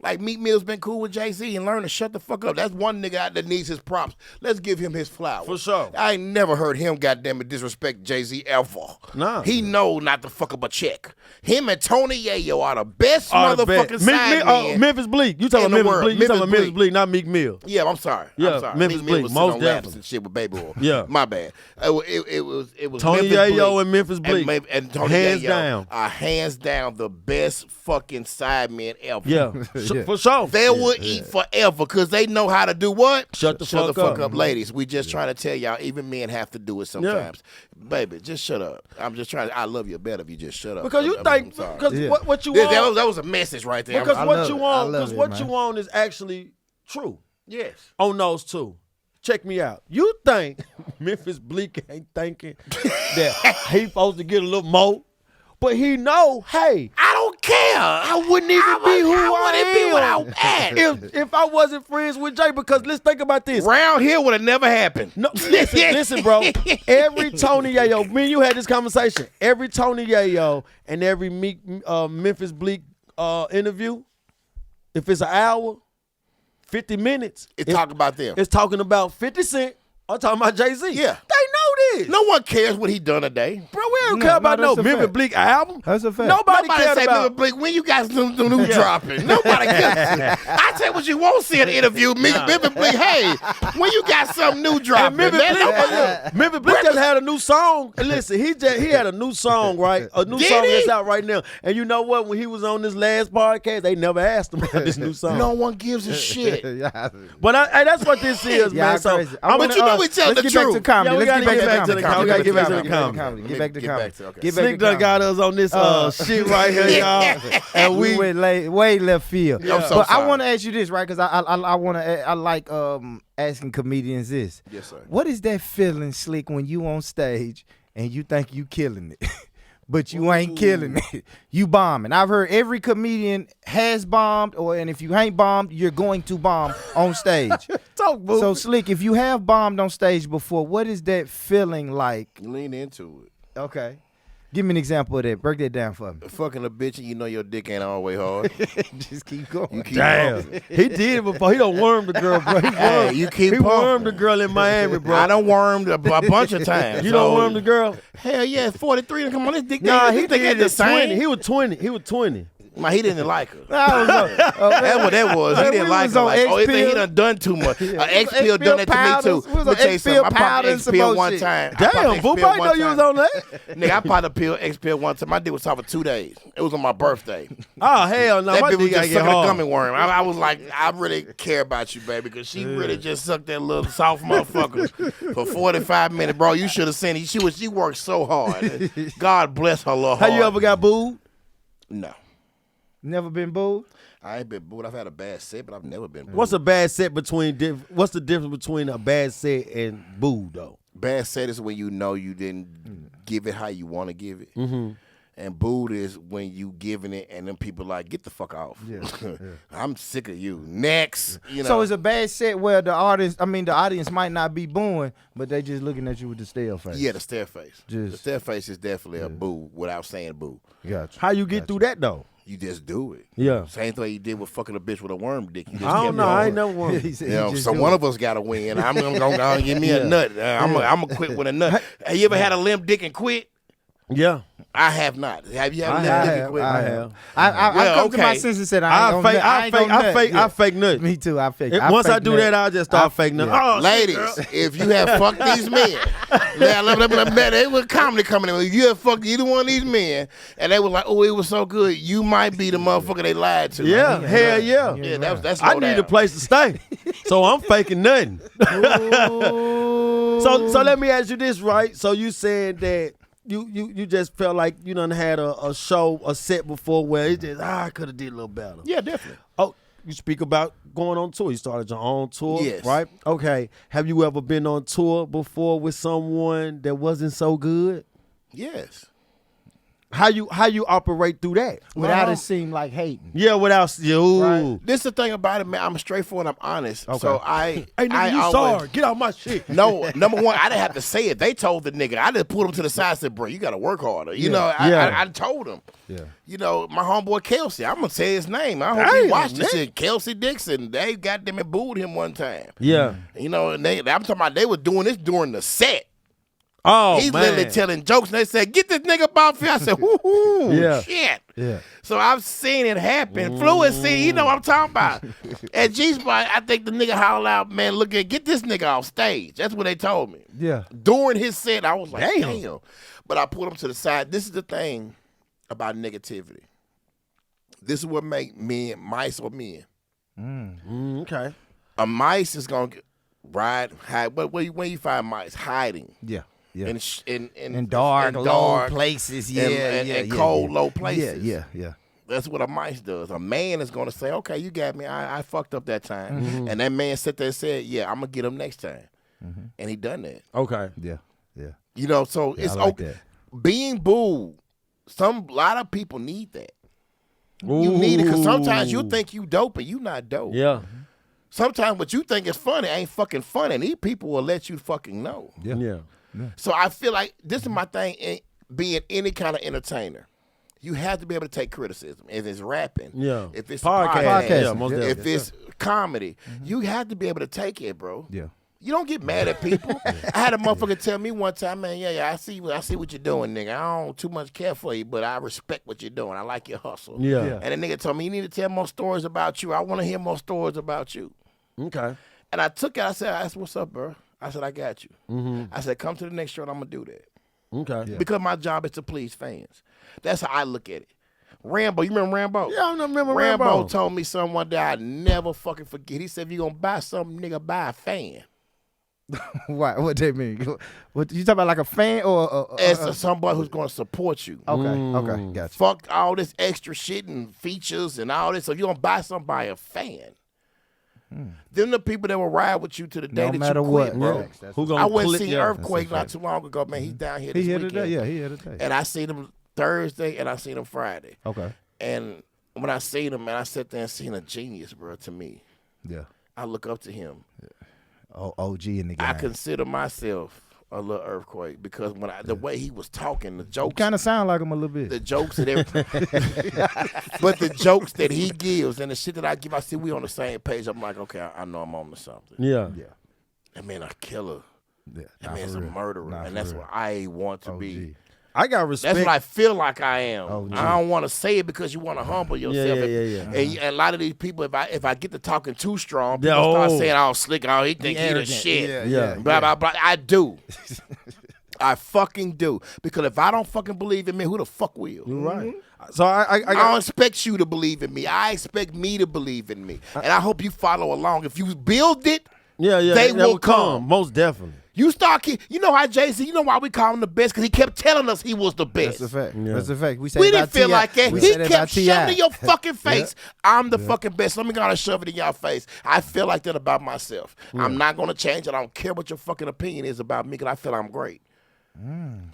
like Meek Mill's been cool with Jay-Z and learn to shut the fuck up. That's one nigga out that needs his props. Let's give him his flowers. For sure. I ain't never heard him goddamn it disrespect Jay-Z ever. Nah. He know not to fuck up a check. Him and Tony Yayo are the best motherfucking side men. Memphis Bleak. You talking in about the Memphis world. Bleak. You talking about Memphis Memphis Bleak, not Meek Mill. Yeah, I'm sorry. Yeah, I'm sorry. Memphis Meek Mill Bleak, was most sitting on laps definitely. and shit with Baby Oil. Yeah. My bad. It was Tony Memphis Yayo Bleak and Memphis Bleak. and Tony Hands Yayo down. are hands down the best fucking side men ever. Yeah, for sure. They would eat forever because they know how to do what? Shut the fuck up. Ladies. We just trying to tell y'all, even men have to do it sometimes. Baby, just shut up. I'm just trying. I love you better if you just shut up. Because you think, I'm sorry. because what you want. That was a message right there. Because I what love you it. want, I love because it, what man. you want is actually true yes. on those two. Check me out. You think Memphis Bleak ain't thinking that he supposed to get a little more? But he know, hey, I don't care. I wouldn't even be who I wouldn't be what am I'm at. if I wasn't friends with Jay. Because let's think about this. Round here would have never happened. No, listen, bro. Every Tony Yayo, me and you had this conversation. Every Tony Yayo and every Memphis Bleak interview, if it's an hour, 50 minutes, It's talking about them. it's talking about 50 Cent. I'm talking about Jay-Z. Yeah. They know this. No one cares what he done today. Bro, we don't No, care about no, no that's a Memphis fact. Bleak album. That's a fact. Nobody Nobody cared say about. Blake, when you got some new dropping. Nobody cares. I tell you what you won't see in the interview. Memphis Bleak, hey, when you got some new dropping. Memphis man, Bleak, nobody- Memphis Bleak just had a new song. Listen, he had a new song, right? A new Did song he? that's out right now. And you know what? When he was on this last podcast, they never asked him about this new song. No one gives a shit. Yeah. But that's what this is, Yeah, man. So crazy. I'm But you know we tell let's the get back to truth. comedy. Yeah, we Let's gotta get back to the comedy. We gotta Get back to the Get back to Get back comedy. to- okay. Get back Slick to done got comedy. us on this shit right here, y'all. And We went way left field. I'm so but I sorry. want to ask you this, right? Because I want to. I like asking comedians this. Yes, sir. What is that feeling, Slick, when you on stage and you think you killing it, but you ain't killing it? You bombing. I've heard every comedian has bombed, and if you ain't bombed, you're going to bomb on stage. talk, boo. So, Slick, if you have bombed on stage before, what is that feeling like? Lean into it. Okay. Give me an example of that. Break that down for me. Fucking a bitch and you know your dick ain't always hard. Just keep going. You keep Damn. pumping. He did it before. He done wormed the girl, bro. Hey, you keep He pumping. wormed the girl in Miami, bro. I done wormed a bunch of times. You don't worm the girl? Hell yeah, 43. Come on, this dick. Nah, this he dick did ain't the it 20. same. He was 20. He was 20. He didn't like her. That's That's what that was. He didn't like her. Like, he think he done too much. X pill done that to me too. We was on Let me tell you something. I popped X X pill one shit. time. Damn, Boop, I know you was on that. Nigga, I popped a X pill one time. My dick was off for 2 days. It was on my birthday. Oh, hell no. That My bitch was dick gotta just get sucking a hard. gummy worm. I was like, I really care about you, baby, because she really just sucked that little soft motherfucker for 45 minutes, bro. You should have seen it. She worked so hard. God bless her little heart. How you ever got booed? No. Never been booed? I ain't been booed. I've had a bad set, but I've never been booed. What's a bad set between? What's the difference between a bad set and booed though? Bad set is when you know you didn't give it how you want to give it. Mm-hmm. And booed is when you giving it and then people like, get the fuck off. Yeah. I'm sick of you. Next. You know. So it's a bad set where the audience might not be booing, but they just looking at you with the stare face. Yeah, the stare face. The Just- stare face is definitely a boo without saying boo. Gotcha. How you get through that though? You just do it. Yeah. Same thing you did with fucking a bitch with a worm dick. You just I don't kept know. going. I ain't never one. He said You he know, just so do one it. of us got to win. I'm gonna give me a nut. I'm gonna quit with a nut. Have you ever had a limp dick and quit? Yeah. I have not. Have you had a I limp dick have. and quit? I have. I Well, come to my okay. senses and said I fake nut. Me too. I fake. Once I do that, I'll just start fake nut. yeah. Oh, shit, Ladies, girl. if you have fucked these men, they was comedy coming in. If you have fucked either one of these men, and they were like, "Oh, it was so good," you might be the motherfucker they lied to. Yeah, hell yeah. Yeah, that's I low need down. a place to stay, so I'm faking nothing. So let me ask you this, right? So you said that you just felt like you done had a set before where it just I could have did a little better. Yeah, definitely. Oh, you speak about going on tour. You started your own tour, Yes. right? Okay. Have you ever been on tour before with someone that wasn't so good? Yes. How you operate through that? without it seem like hating. Yeah, without you. Right. This is the thing about it, man. I'm straightforward and I'm honest. Okay. So I Hey, nigga, I you always, sorry. Get out my shit. No, number one, I didn't have to say it. They told the nigga. I just pulled him to the side and said, bro, you got to work harder. You know, I told him. Yeah. You know, my homeboy Kelsey, I'm going to say his name. I hope Damn, he watched this man. shit. Kelsey Dixon, they got them and booed him one time. Yeah. You know, and I'm talking about they were doing this during the set. Oh, He's man. literally telling jokes, and they said, get this nigga off here. I said, whoo, Yeah. shit. Yeah. So I've seen it happen. Fluency, you know what I'm talking about. At G-Spot, I think the nigga holler out, man, get this nigga off stage. That's what they told me. Yeah. During his set, I was like, Damn. damn. But I pulled him to the side. This is the thing about negativity. This is what make men, mice or men. Okay. A mice is going to hide. But where you find mice? Hiding. Yeah. Yeah. In dark, in low places. Yeah. and cold, low places. Yeah. That's what a mice does. A man is going to say, okay, you got me. I fucked up that time. And that man sat there and said, yeah, I'm going to get him next time. And he done that. Okay. Yeah. You know, so it's I like okay. that. Being booed, a lot of people need that. You need it because sometimes you think you dope and you not dope. Yeah. Sometimes what you think is funny ain't fucking funny. And these people will let you fucking know. Yeah. Yeah. So I feel like this is my thing in being any kind of entertainer. You have to be able to take criticism. If it's rapping, Yeah. if it's Podcast. podcast, Yeah, most if definitely. it's comedy, you have to be able to take it, bro. Yeah. You don't get mad at people. I had a motherfucker tell me one time, man, I see what you're doing, nigga. I don't too much care for you, but I respect what you're doing. I like your hustle. Yeah. Yeah. And the nigga told me, you need to tell more stories about you. I want to hear more stories about you. Okay. And I took it. I said, what's up, bro? I said, I got you. I said, come to the next show and I'm going to do that. Okay. Because my job is to please fans. That's how I look at it. Rambo, you remember Rambo? Yeah, I remember Rambo Rambo. told me something one day I never fucking forget. He said, if you're going to buy something, nigga, buy a fan. Why? What they mean? What you talking about? Like a fan or? As somebody who's going to support you. Okay. Gotcha. Fuck all this extra shit and features and all this. So if you're going to buy something, buy a fan. Them the people that will ride with you to the day No that matter you quit, what, bro. yeah. Who gonna I went and click- see yeah. Earthquake not too long ago, man. He down here this He here weekend. today. Yeah, he here today. And I seen him Thursday and I seen him Friday. Okay. And when I seen him, man, I sat there and seen a genius, bro, to me. Yeah. I look up to him. OG in the game. I consider myself a little Earthquake because when the way he was talking, the jokes, kind of sound like him a little bit. the jokes and everything. But the jokes that he gives and the shit that I give, I see we on the same page. I'm like, okay, I know I'm on to something. Yeah. Yeah. That man a killer. Yeah. That Nah, man's for a real. murderer. Nah, and for that's real. what I want to be. OG. I got respect. That's what I feel like I am. Oh, I don't want to say it because you want to humble yourself. Yeah. And a lot of these people, if I get to talking too strong, Yeah, people start oh. saying, "Oh, slick, oh, he think he the arrogant. shit." Yeah. Blah blah blah. I do. I fucking do. Because if I don't fucking believe in me, who the fuck will? You're right. So I I don't expect you to believe in me. I expect me to believe in me. And I hope you follow along. If you build it, they will come. Most definitely. You start, you know how Jay-Z, you know why we call him the best? Because he kept telling us he was the best. That's a fact. Yeah. That's a fact. We didn't feel like that. He kept about shoving T.I. in your fucking face. I'm the fucking best. Let me go and shove it in your face. I feel like that about myself. I'm not going to change it. I don't care what your fucking opinion is about me because I feel I'm great.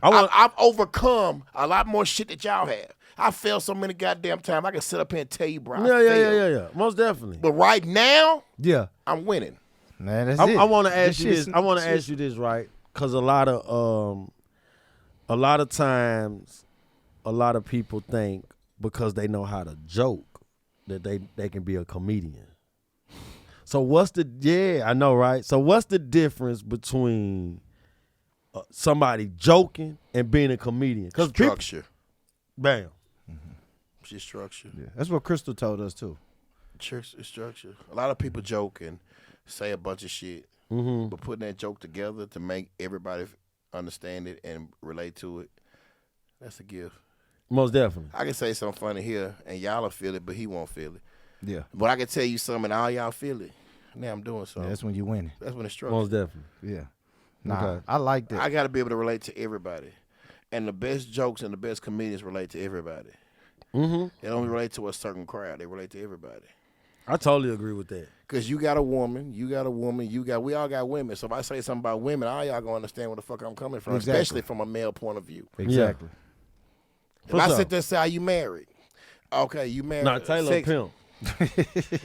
I've overcome a lot more shit that y'all have. I failed so many goddamn times. I can sit up here and tell you, bro. I failed. Yeah. Most definitely. But right now, Yeah. I'm winning. Man, that's it. I want to ask This you this. shit's- I want to ask you this, right? Because a lot of times, a lot of people think because they know how to joke that they can be a comedian. So I know, right? So what's the difference between somebody joking and being a comedian? Because Structure. bam. She's structure. Yeah. That's what Crystal told us too. Church is structure. A lot of people joke and say a bunch of shit, but putting that joke together to make everybody understand it and relate to it, that's a gift. Most definitely. I can say something funny here, and y'all will feel it, but he won't feel it. Yeah. But I can tell you something, and all y'all feel it. Now I'm doing something. That's when you winning. That's when it's structure. Most definitely. Yeah. Nah, Okay. I like that. I got to be able to relate to everybody. And the best jokes and the best comedians relate to everybody. Mm-hmm. They don't relate to a certain crowd. They relate to everybody. I totally agree with that. Because you got a woman, we all got women. So if I say something about women, all y'all going to understand where the fuck I'm coming from, Exactly. especially from a male point of view. Exactly. If For I sure. sit there and say, are you married? Okay, you married. Nah, Taylor Sex- pimp.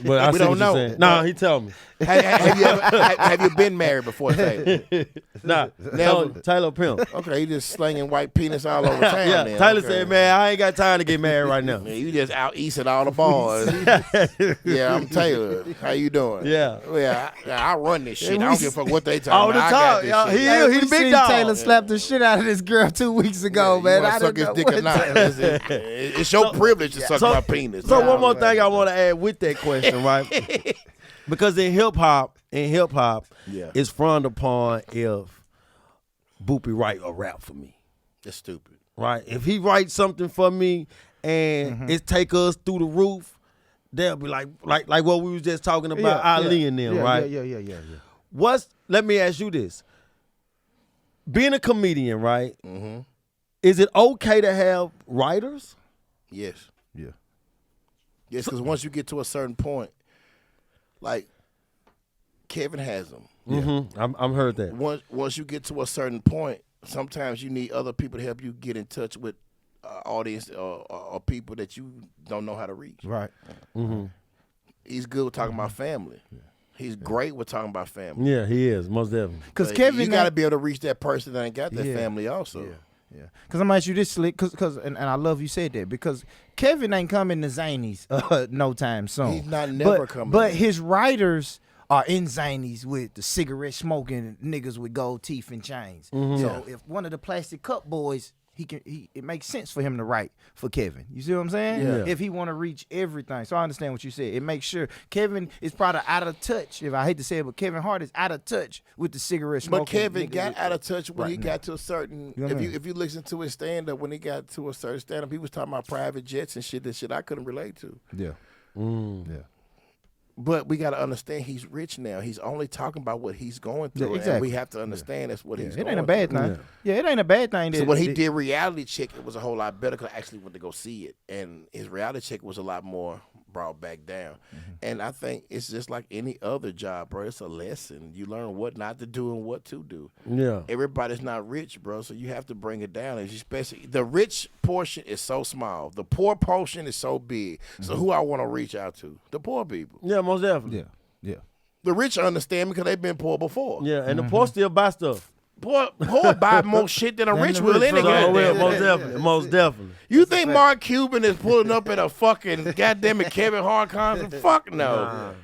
But I We see don't what know. you're saying. Nah, he tell me. have you been married before, Taylor? Nah, Never. Taylor pimp. Okay, you just slinging white penis all over town. Yeah, then. Tyler Okay. said, man, I ain't got time to get married right now. Man, you just out east at all the bars. Yeah, I'm Taylor. How you doing? Yeah. I run this shit. I don't give a fuck what they All talking the about. time. I got this Y'all, shit. he We the big seen dog. Taylor slap the shit out of this girl 2 weeks ago, You man. wanna I suck didn't his know dick or what not? to- It's your privilege to suck my penis. So Nah, one more man. thing I want to add with that question, right? Because in hip hop, Yeah. it's frowned upon if Boopy write a rap for me, It's stupid. right? If he writes something for me and it take us through the roof, they'll be like what we was just talking about, Ali and them, right? Yeah. Let me ask you this. Being a comedian, right? Mm-hmm. Is it okay to have writers? Yes. Yeah. Yes, because once you get to a certain point, like Kevin has them. Mm-hmm. I'm heard that. Once you get to a certain point, sometimes you need other people to help you get in touch with audience or people that you don't know how to reach. Right. Mm-hmm. He's good with talking about family. He's great with talking about family. Yeah, he is, most definitely. Because But Kevin, you got to be able to reach that person that ain't got that Yeah. family also. Yeah. Because I'm gonna ask you this, Slick, and I love you said that, because Kevin ain't coming to Zany's no time soon. He's not never coming. But his writers are in Zany's with the cigarette smoking niggas with gold teeth and chains. So if one of the Plastic Cup boys, it makes sense for him to write for Kevin. You see what I'm saying? Yeah. If he want to reach everything. So I understand what you said. It makes sure Kevin is probably out of touch. If I hate to say it, but Kevin Hart is out of touch with the cigarette smoking. But Kevin niggas got with- out of touch when right he now. got to a certain. You know what I mean? If you listen to his stand up, when he got to a certain stand up, he was talking about private jets and shit. That shit I couldn't relate to. Yeah. Yeah. But we got to understand he's rich now. He's only talking about what he's going through, Yeah, and exactly. we have to understand that's what he's. It going ain't a bad through. thing. Yeah, it ain't a bad thing. So that- when he that- did Reality Check, it was a whole lot better because I actually went to go see it, and his Reality Check was a lot more brought back down. And I think it's just like any other job, bro. It's a lesson. You learn what not to do and what to do. Yeah. Everybody's not rich, bro, so you have to bring it down. And especially the rich portion is so small, the poor portion is so big. So who I want to reach out to? The poor people. Yeah, most definitely. Yeah. The rich understand because they've been poor before. Yeah, and the poor still buy stuff. Poor buy more shit than a rich the will rich anyway. will. So, yeah, most definitely. Most definitely. You think Mark Cuban is pulling up at a fucking goddamn it Kevin Hart concert? Fuck no.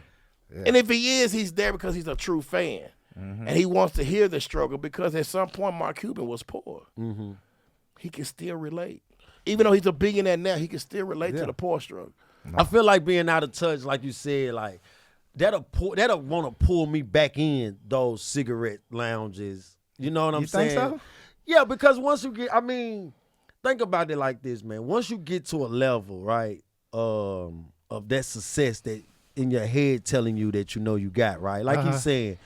And if he is, he's there because he's a true fan. And he wants to hear the struggle because at some point Mark Cuban was poor. he can still relate. Even though he's a billionaire now, he can still relate to the poor struggle. I feel like being out of touch, like you said, like that'll want to pull me back in those cigarette lounges. You know what I'm saying? You think so? Yeah, because once you get, I mean, think about it like this, man. Once you get to a level, right, of that success that in your head telling you that you know you got, right? Like he's saying,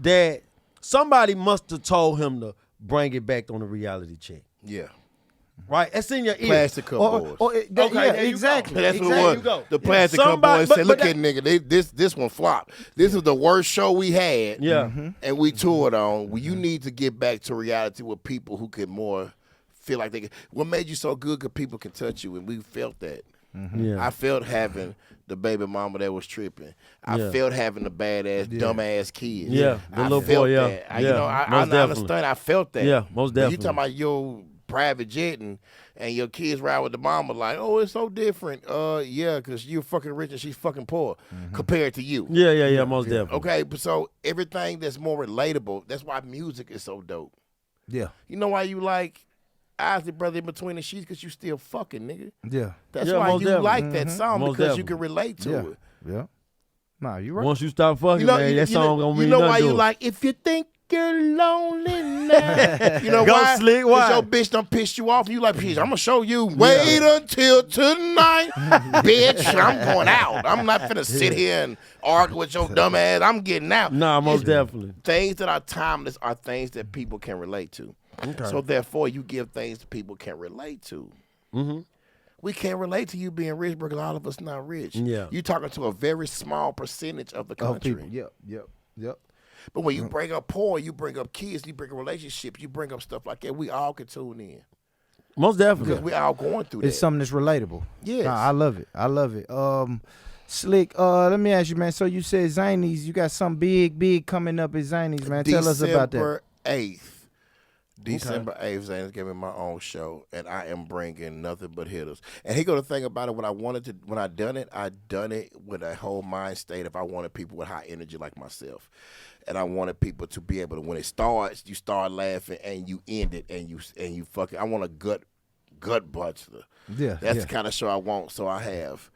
that somebody must have told him to bring it back on the reality check. Yeah. Right? That's in your ear. Plastic Cup Boys. Okay, exactly. That's what There it you go. was. The Plastic Cup Somebody- Boys said, but look at nigga, this one flopped. This is the worst show we had. Yeah. And we toured on. Well, you need to get back to reality with people who could more feel like they could. What made you so good because people can touch you, and we felt that. Yeah. I felt having the baby mama that was tripping. I Yeah. felt having the badass, dumbass kids. Yeah, the I little felt boy, yeah. that. Yeah, I most definitely. understand. I felt that. Yeah, most But you definitely. talking about your private jet and your kids ride with the mama like, oh, it's so different. Yeah, because you're fucking rich and she's fucking poor compared to you. Yeah, most definitely. Okay, but so everything that's more relatable, that's why music is so dope. Yeah. You know why you like Ozzy Brother in Between the Sheets? Because you still fucking, nigga. Yeah. That's Yeah, why most you definitely. like that song Most because you definitely. can relate to Yeah. it. Yeah. Nah, you right. Once you stop fucking, man, that song gonna mean you know nothing why to you us. like If You Think You're Lonely Now. You know Go why? Slick, why? Because your bitch done pissed you off and you like, bitch, I'm gonna show you. Wait until tonight, bitch. I'm going out. I'm not finna sit here and argue with your dumb ass. I'm getting out. Nah, most definitely. Things that are timeless are things that people can relate to. Okay. So therefore, you give things that people can relate to. Mm-hmm. We can't relate to you being rich because all of us not rich. Yeah. You talking to a very small percentage of the Oh, country. people. Yep. But when you bring up poor, you bring up kids, you bring up relationships, you bring up stuff like that, we all can tune in. Most definitely. Because we all going through It's that. something that's relatable. Yes. Nah, I love it. Slick, let me ask you, man. So you said Zanies, you got something big coming up at Zanies, man. Tell us about that. December 8th, Zanies gave me my own show, and I am bringing nothing but hitters. And here go the thing about it, when I done it with a whole mind state of I wanted people with high energy like myself. And I wanted people to be able to, when it starts, you start laughing and you end it and you fucking, I want a gut buster. Yeah. That's the kind of show I want. So I have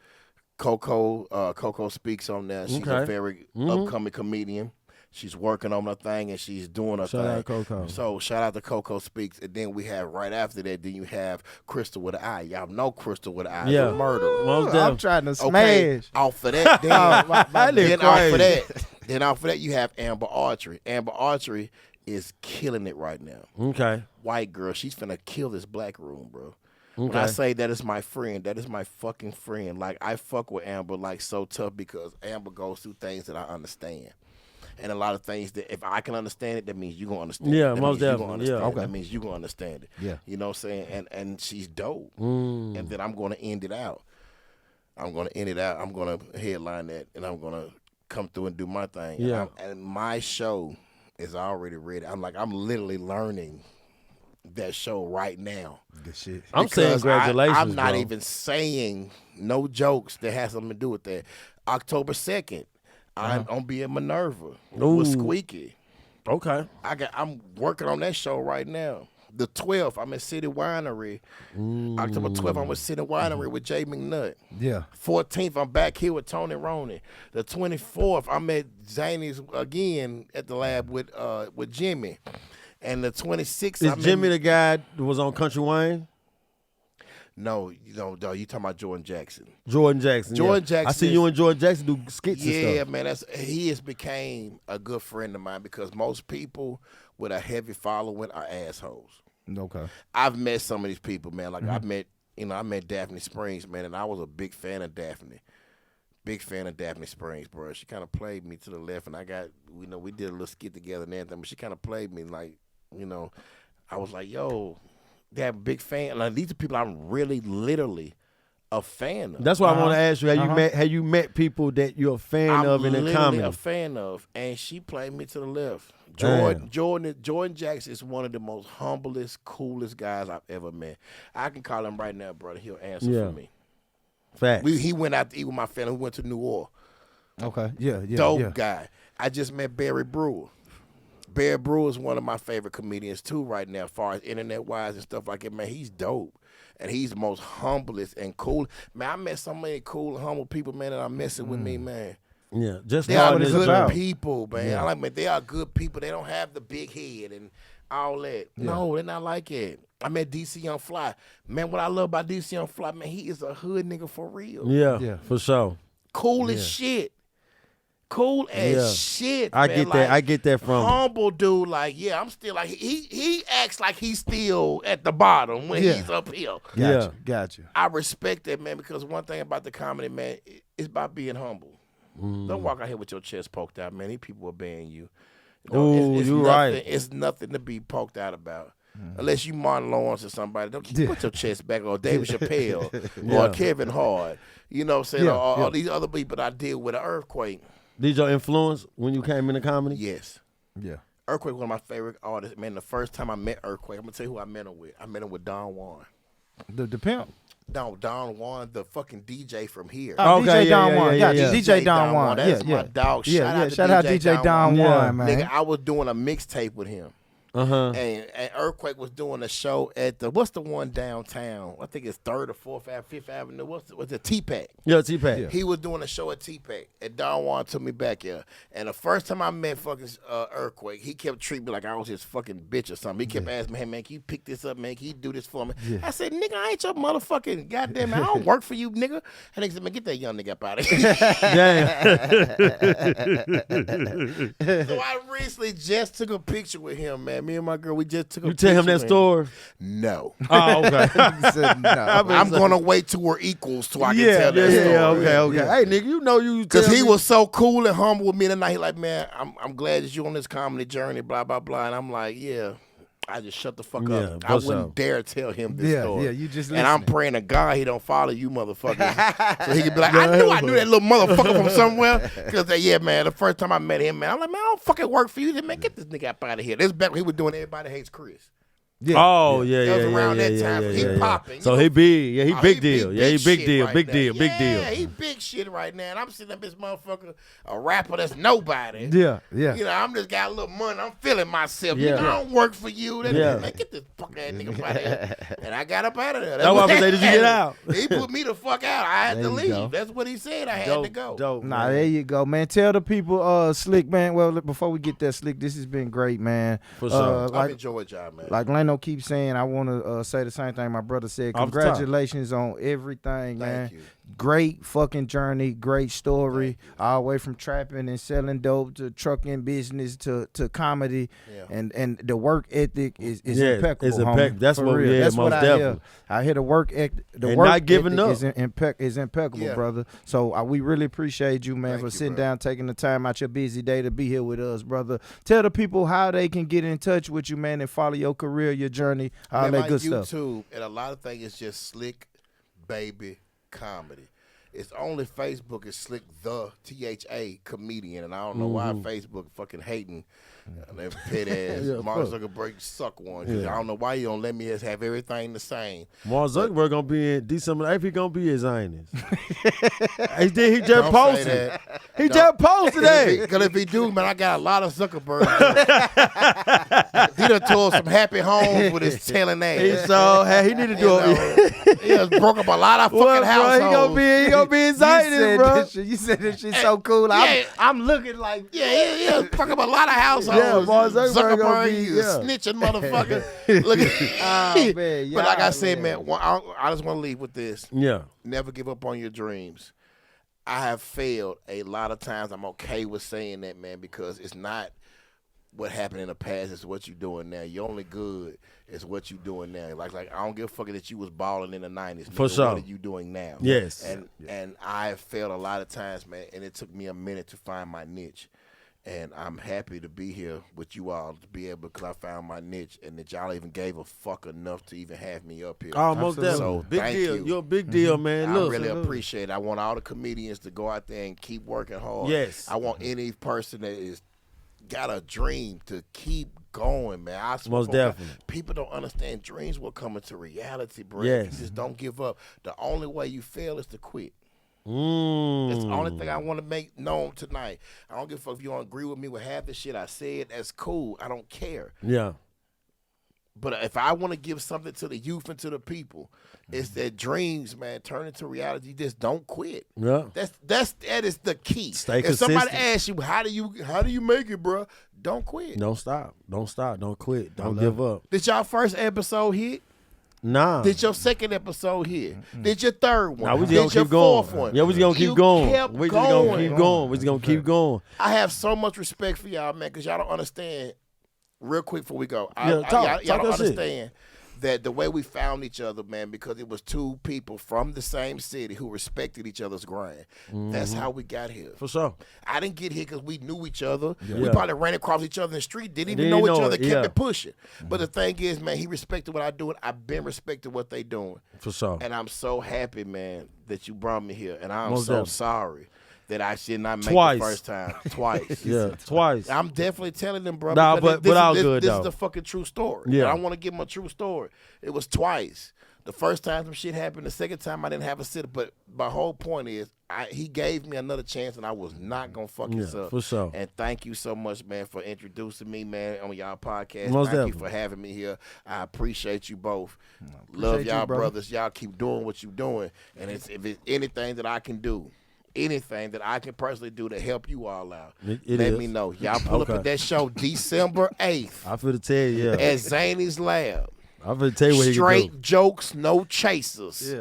Coco speaks on there. She's a very upcoming comedian. She's working on her thing and she's doing her Shout thing. out Coco. So shout out to Coco Speaks. And then we have right after that, then you have Crystal with an Eye. Y'all know Crystal with an Eye. Yeah. The murderer. Most I'm definitely. trying to smash. Okay, off of that, then off of that, you have Amber Archery. Amber Archery is killing it right now. Okay. White girl, she's finna kill this black room, bro. When I Okay. say that is my friend, that is my fucking friend. Like, I fuck with Amber like so tough because Amber goes through things that I understand. And a lot of things that if I can understand it, that means you're gonna understand Yeah, it. That most means you definitely, gonna understand yeah. it. Okay. That means you're gonna understand it. Yeah. You know what I'm saying? And she's dope. Mm. And then I'm gonna end it out. I'm gonna headline that and I'm gonna come through and do my thing. Yeah. And my show is already ready. I'm literally learning that show right now. Good shit. I'm saying Because congratulations, I'm not bro. even saying no jokes that has something to do with that. October 2nd, I'm gonna be at Minerva Ooh. with Squeaky. Okay. I'm working on that show right now. The 12th, I'm at City Winery. October 12th, I'm at City Winery with Jay McNutt. Yeah. 14th, I'm back here with Tony Roney. The 24th, I'm at Zany's again at the lab with Jimmy. And the 26th, Is I'm Jimmy the guy that was on Country Wayne? No, you talking about Jordan Jackson. Jordan Jackson. Jordan yeah. I Jackson see is- you and Jordan Jackson do skits and Yeah, stuff. man, he has became a good friend of mine because most people with a heavy following are assholes. Okay. I've met some of these people, man. Like I met Daphne Springs, man, and I was a big fan of Daphne. Big fan of Daphne Springs, bro. She kind of played me to the left, and we did a little skit together and everything, but she kind of played me like, I was like, yo, they're a big fan. Like, these are people I'm really, literally a fan of. That's why I want to ask you, have you met people that you're a fan I'm of in the literally comedy? a fan of, and she played me to the left. Damn. Jordan Jackson is one of the most humblest, coolest guys I've ever met. I can call him right now, brother. He'll answer Yeah. for me. Facts. He went out to eat with my family. We went to New Orleans. Okay. Yeah. Dope guy. I just met Barry Brewer. Bear Brewer's one of my favorite comedians too right now, as far as internet wise and stuff like that. Man, he's dope. And he's the most humblest and cool. Man, I met so many cool and humble people, man, that are messing with me, man. Yeah, just They are what it's good about. people, man. Yeah. I like, man, they are good people. They don't have the big head and all that. No, they're not like it. I met DC Young Fly. Man, what I love about DC Young Fly, man, he is a hood nigga for real. Yeah, for sure. Cool as shit. Cool as shit. I man. get that. I get that from him. humble dude. Like, yeah, I'm still like he acts like he's still at the bottom when he's up here. Gotcha. I respect that, man, because one thing about the comedy, man, it's about being humble. Don't walk out here with your chest poked out, man. These people are being you. Ooh, it's you nothing, right. It's nothing to be poked out about. Unless you Martin Lawrence or somebody. Don't put your chest back, or David Chappelle or Kevin Hart. You know what I'm saying? Or these other people that I deal with, an Earthquake. Did your influence when you came into comedy? Yes. Yeah. Earthquake, one of my favorite artists. Man, the first time I met Earthquake, I'm going to tell you who I met him with. I met him with Don Juan. The pimp. Don Juan, the fucking DJ from here. Oh, Okay, DJ Don Juan. yeah. Gotcha. DJ Don Juan. That's Yeah, my dog. Yeah, shout out DJ Don Yeah. Juan, man. Nigga, I was doing a mixtape with him. And Earthquake was doing a show at what's the one downtown? I think it's 3rd or 4th, 5th Avenue. What's the T-Pack? Yeah, T-Pack. He was doing a show at T-Pack, and Don Juan took me back here. And the first time I met fucking Earthquake, he kept treating me like I was his fucking bitch or something. He kept asking me, hey, man, can you pick this up, man? Can you do this for me? I said, nigga, I ain't your motherfucking goddamn man. I don't work for you, nigga. And he said, man, get that young nigga up out of here. So I recently just took a picture with him, man. Me and my girl, we just took a picture. You tell him that with story? No. Oh, okay. He said no. I'm going to wait till we're equals so I can tell that story. Okay. Hey, nigga, you know you Because tell he me. was so cool and humble with me tonight. He like, man, I'm glad that you on this comedy journey, blah, blah, blah. And I'm like, yeah. I just shut the fuck Yeah, up. I for wouldn't sure. dare tell him this story. Yeah, you just And I'm listening. praying to God he don't follow you motherfuckers. So he could be like, I knew that little motherfucker from somewhere. Because, yeah, man, the first time I met him, man, I'm like, man, I don't fucking work for you. He said, man, get this nigga up out of here. This back when he was doing Everybody Hates Chris. Yeah. Oh, yeah. That was around that time. Yeah, He yeah. popping. So You he know? big. Yeah, he Oh, big deal. Yeah, he big shit deal. right Big now. deal. Big deal. Yeah, he big shit right now. And I'm sitting up this motherfucker, a rapper that's nobody. Yeah. You know, I'm just got a little money. I'm feeling myself. Yeah. Nigga, I don't work for you. That Yeah. man, get this fuck ass nigga out of here. And I got up out of there. That's why I say, did you get out? He put me the fuck out. I had There to you leave. go. That's what he said. I had to go. Dope. Nah, man. there you go, man. Tell the people, Slick, man. Well, before we get there, Slick, this has been great, man. For sure. I've Like enjoyed y'all, man. Leno keeps saying, I want to say the same thing my brother said. Off the top. Congratulations on everything, man. Thank you. Great fucking journey, great story, all the way from trapping and selling dope to trucking business to comedy, and the work ethic is impeccable. it's homie, impeccable. That's for what- real. yeah, That's what most I hear. definitely. I hear the work ethic. The And work not giving ethic up. is impeccable, Yeah. brother. So we really appreciate you, man, Thank for you, sitting bro. down, taking the time out your busy day to be here with us, brother. Tell the people how they can get in touch with you, man, and follow your career, your journey, all Man, that my good YouTube stuff. and a lot of things is just Slick Baby Comedy. It's only Facebook is Slick the THA comedian, and I don't know why Facebook fucking hating that pit ass Mark Zuckerberg suck one. 'Cause I don't know why you don't let me just have everything the same. Mark Zuckerberg gonna be in December 8th. He gonna be his Zionist. He just Don't posted. say that. He just posted that. Because if he do, man, I got a lot of Zuckerberg. He done tore some happy homes with his telling ass. So he need to do it. He just broke up a lot of fucking Well, bro, households. he gonna be in You Zionist, said bro. this shit. You said this shit so cool. Yeah. I'm looking like Yeah, fuck up a lot of households. Yeah, Mark Zuckerberg gonna be- you a yeah. snitching motherfucker. Look at Oh, man, But like I y'all, said, man, I just want to leave with this. Yeah. Never give up on your dreams. I have failed a lot of times. I'm okay with saying that, man, because it's not what happened in the past. It's what you're doing now. You're only good is what you're doing now. Like I don't give a fuck that you was balling in the 90s. For nigga. sure. What are you doing now? Yes. And I have failed a lot of times, man, and it took me a minute to find my niche. And I'm happy to be here with you all to be able, because I found my niche, and that y'all even gave a fuck enough to even have me up here. Almost Absolutely. that. So, Big thank deal. you. You're a big deal, man. I Look, really appreciate it. I want all the comedians to go out there and keep working hard. Yes. I want any person that is got a dream to keep going, man. I swear Most for God, definitely. people don't understand dreams will come into reality, bro. Yes. You just don't give up. The only way you fail is to quit. That's the only thing I want to make known tonight. I don't give a fuck if you don't agree with me with half the shit I said. That's cool. I don't care. Yeah. But if I want to give something to the youth and to the people, it's that dreams, man, turn into reality. Just don't quit. Yeah. That is the key. Stay if consistent. somebody asks you, how do you make it, bro? Don't quit. Don't stop. Don't stop. Don't quit. Don't give up. Did y'all first episode hit? Nah. Did your second episode hit? Did your third one? Nah, we just Did gonna your keep going. fourth one? Yeah, we just gonna keep going. We just gonna keep going. We just gonna keep going. I have so much respect for y'all, man, because y'all don't understand. Real quick before we go, y'all talk don't your understand that the way we found each other, man, because it was two people from the same city who respected each other's grind. That's how we got here. For sure. I didn't get here because we knew each other. Yeah. We probably ran across each other in the street, didn't even know each other, kept yeah. it pushing. But the thing is, man, he respected what I do, and I've been respecting what they doing. For sure. And I'm so happy, man, that you brought me here, and I'm Most so definitely. sorry that I should not make Twice. the first time. Twice. Yeah, twice. I'm definitely telling them, bro. Nah, because but all this good, is though. the fucking true story. Yeah. And I want to give them a true story. It was twice. The first time some shit happened. The second time I didn't have a sitter. But my whole point is, he gave me another chance, and I was not gonna fuck this up. For sure. And thank you so much, man, for introducing me, man, on y'all podcast. Most Thank you definitely. for having me here. I appreciate you both. Love appreciate you, y'all, brother. brothers. Y'all keep doing what you're doing. And if it's anything that I can do, anything that I can personally do to help you all out, It let is. me know. Y'all pull up Okay. at that show December 8th I feel to tell you, yeah. at Zany's Lab. I feel to tell you what he can Straight do. jokes, no chasers.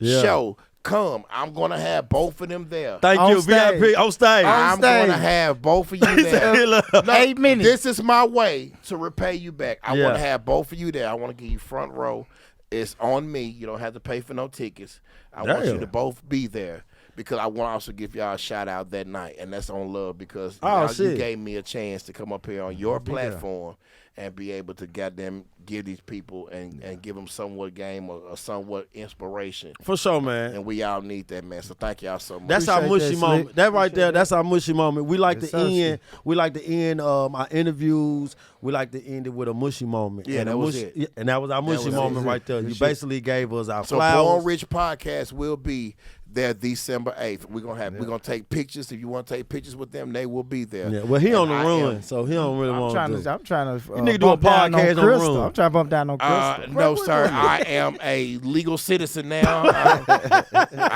Yeah. Show. Come. I'm going to have both of them there. Thank On you, stage. VIP, on stage. I'm stage. going to have both of you there. Look. No, 8 minutes. This is my way to repay you back. I Yeah. want to have both of you there. I want to give you front row. It's on me. You don't have to pay for no tickets. I want you Damn. to both be there because I want to also give y'all a shout out that night, and that's on love because Oh, you shit. gave me a chance to come up here on your platform and be able to goddamn give these people and give them somewhat game or somewhat inspiration. For sure, man. And we all need that, man. So thank y'all so much. That's our Appreciate mushy that, moment. Slick. That right there, Appreciate that's our mushy moment. We like Yes, to sir, end. Slick. We like to end our interviews. We like to end it with a mushy moment. Yeah, and that a was mushy, it. yeah, and that was our mushy was moment it. right there. Good You shit. basically gave us our So flowers. Born Rich Podcast will be there December 8th. We're gonna take pictures. If you want to take pictures with them, they will be there. Yeah, well, he And on the I run, am- so he don't really I'm want trying to. to. I'm trying to. nigga do a bump down podcast on the Crystal. room. I'm trying to bump down on Crystal. No, sir. I am a legal citizen now. I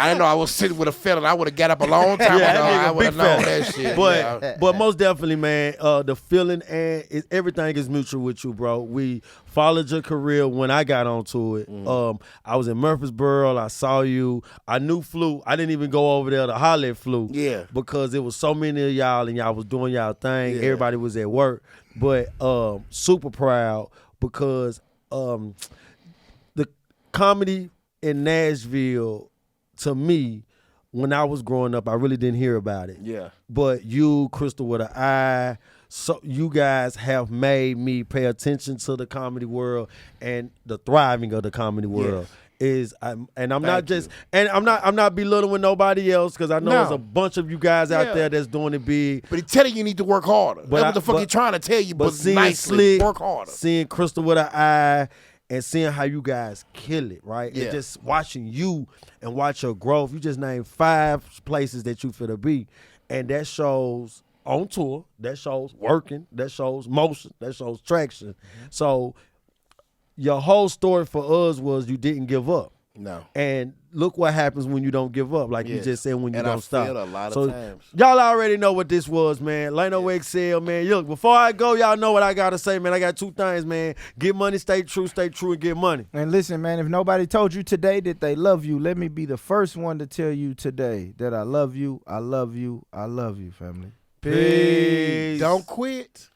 didn't know I was sitting with a felon. I would have got up a long time Yeah, ago. that nigga I would have big known fella. that shit. But but most definitely, man, the feeling and everything is mutual with you, bro. We followed your career when I got onto it. I was in Murfreesboro. I saw you. I knew Flu. I didn't even go over there to holler at Flu. Yeah. Because it was so many of y'all and y'all was doing y'all thing. Yeah. Everybody was at work. But super proud because the comedy in Nashville, to me, when I was growing up, I really didn't hear about it. Yeah. But you, Crystal with an I, so you guys have made me pay attention to the comedy world and the thriving of the comedy world. I'm not belittling nobody else because I know No. there's a bunch of you guys out Yeah. there that's doing it big. But he's telling you need to work harder. That's what the fuck he's trying to tell you, but seeing nicely. Slick, Work harder. seeing Crystal with an eye, and seeing how you guys kill it, right? Yeah. And just watching you and watch your growth. You just named 5 places that you finna be, and that shows on tour. That shows working. That shows motion. That shows traction. Mm-hmm. So your whole story for us was you didn't give up. No. And look what happens when you don't give up, like you Yes. just said, when you And I don't stop. failed a lot of so times. y'all already know what this was, man. Lano Excel, man. Look, before I go, y'all know what I gotta say, man. I got 2 things, man. Get money, stay true, and get money. And listen, man, if nobody told you today that they love you, let me be the first one to tell you today that I love you, I love you, I love you, family. Peace. Don't quit.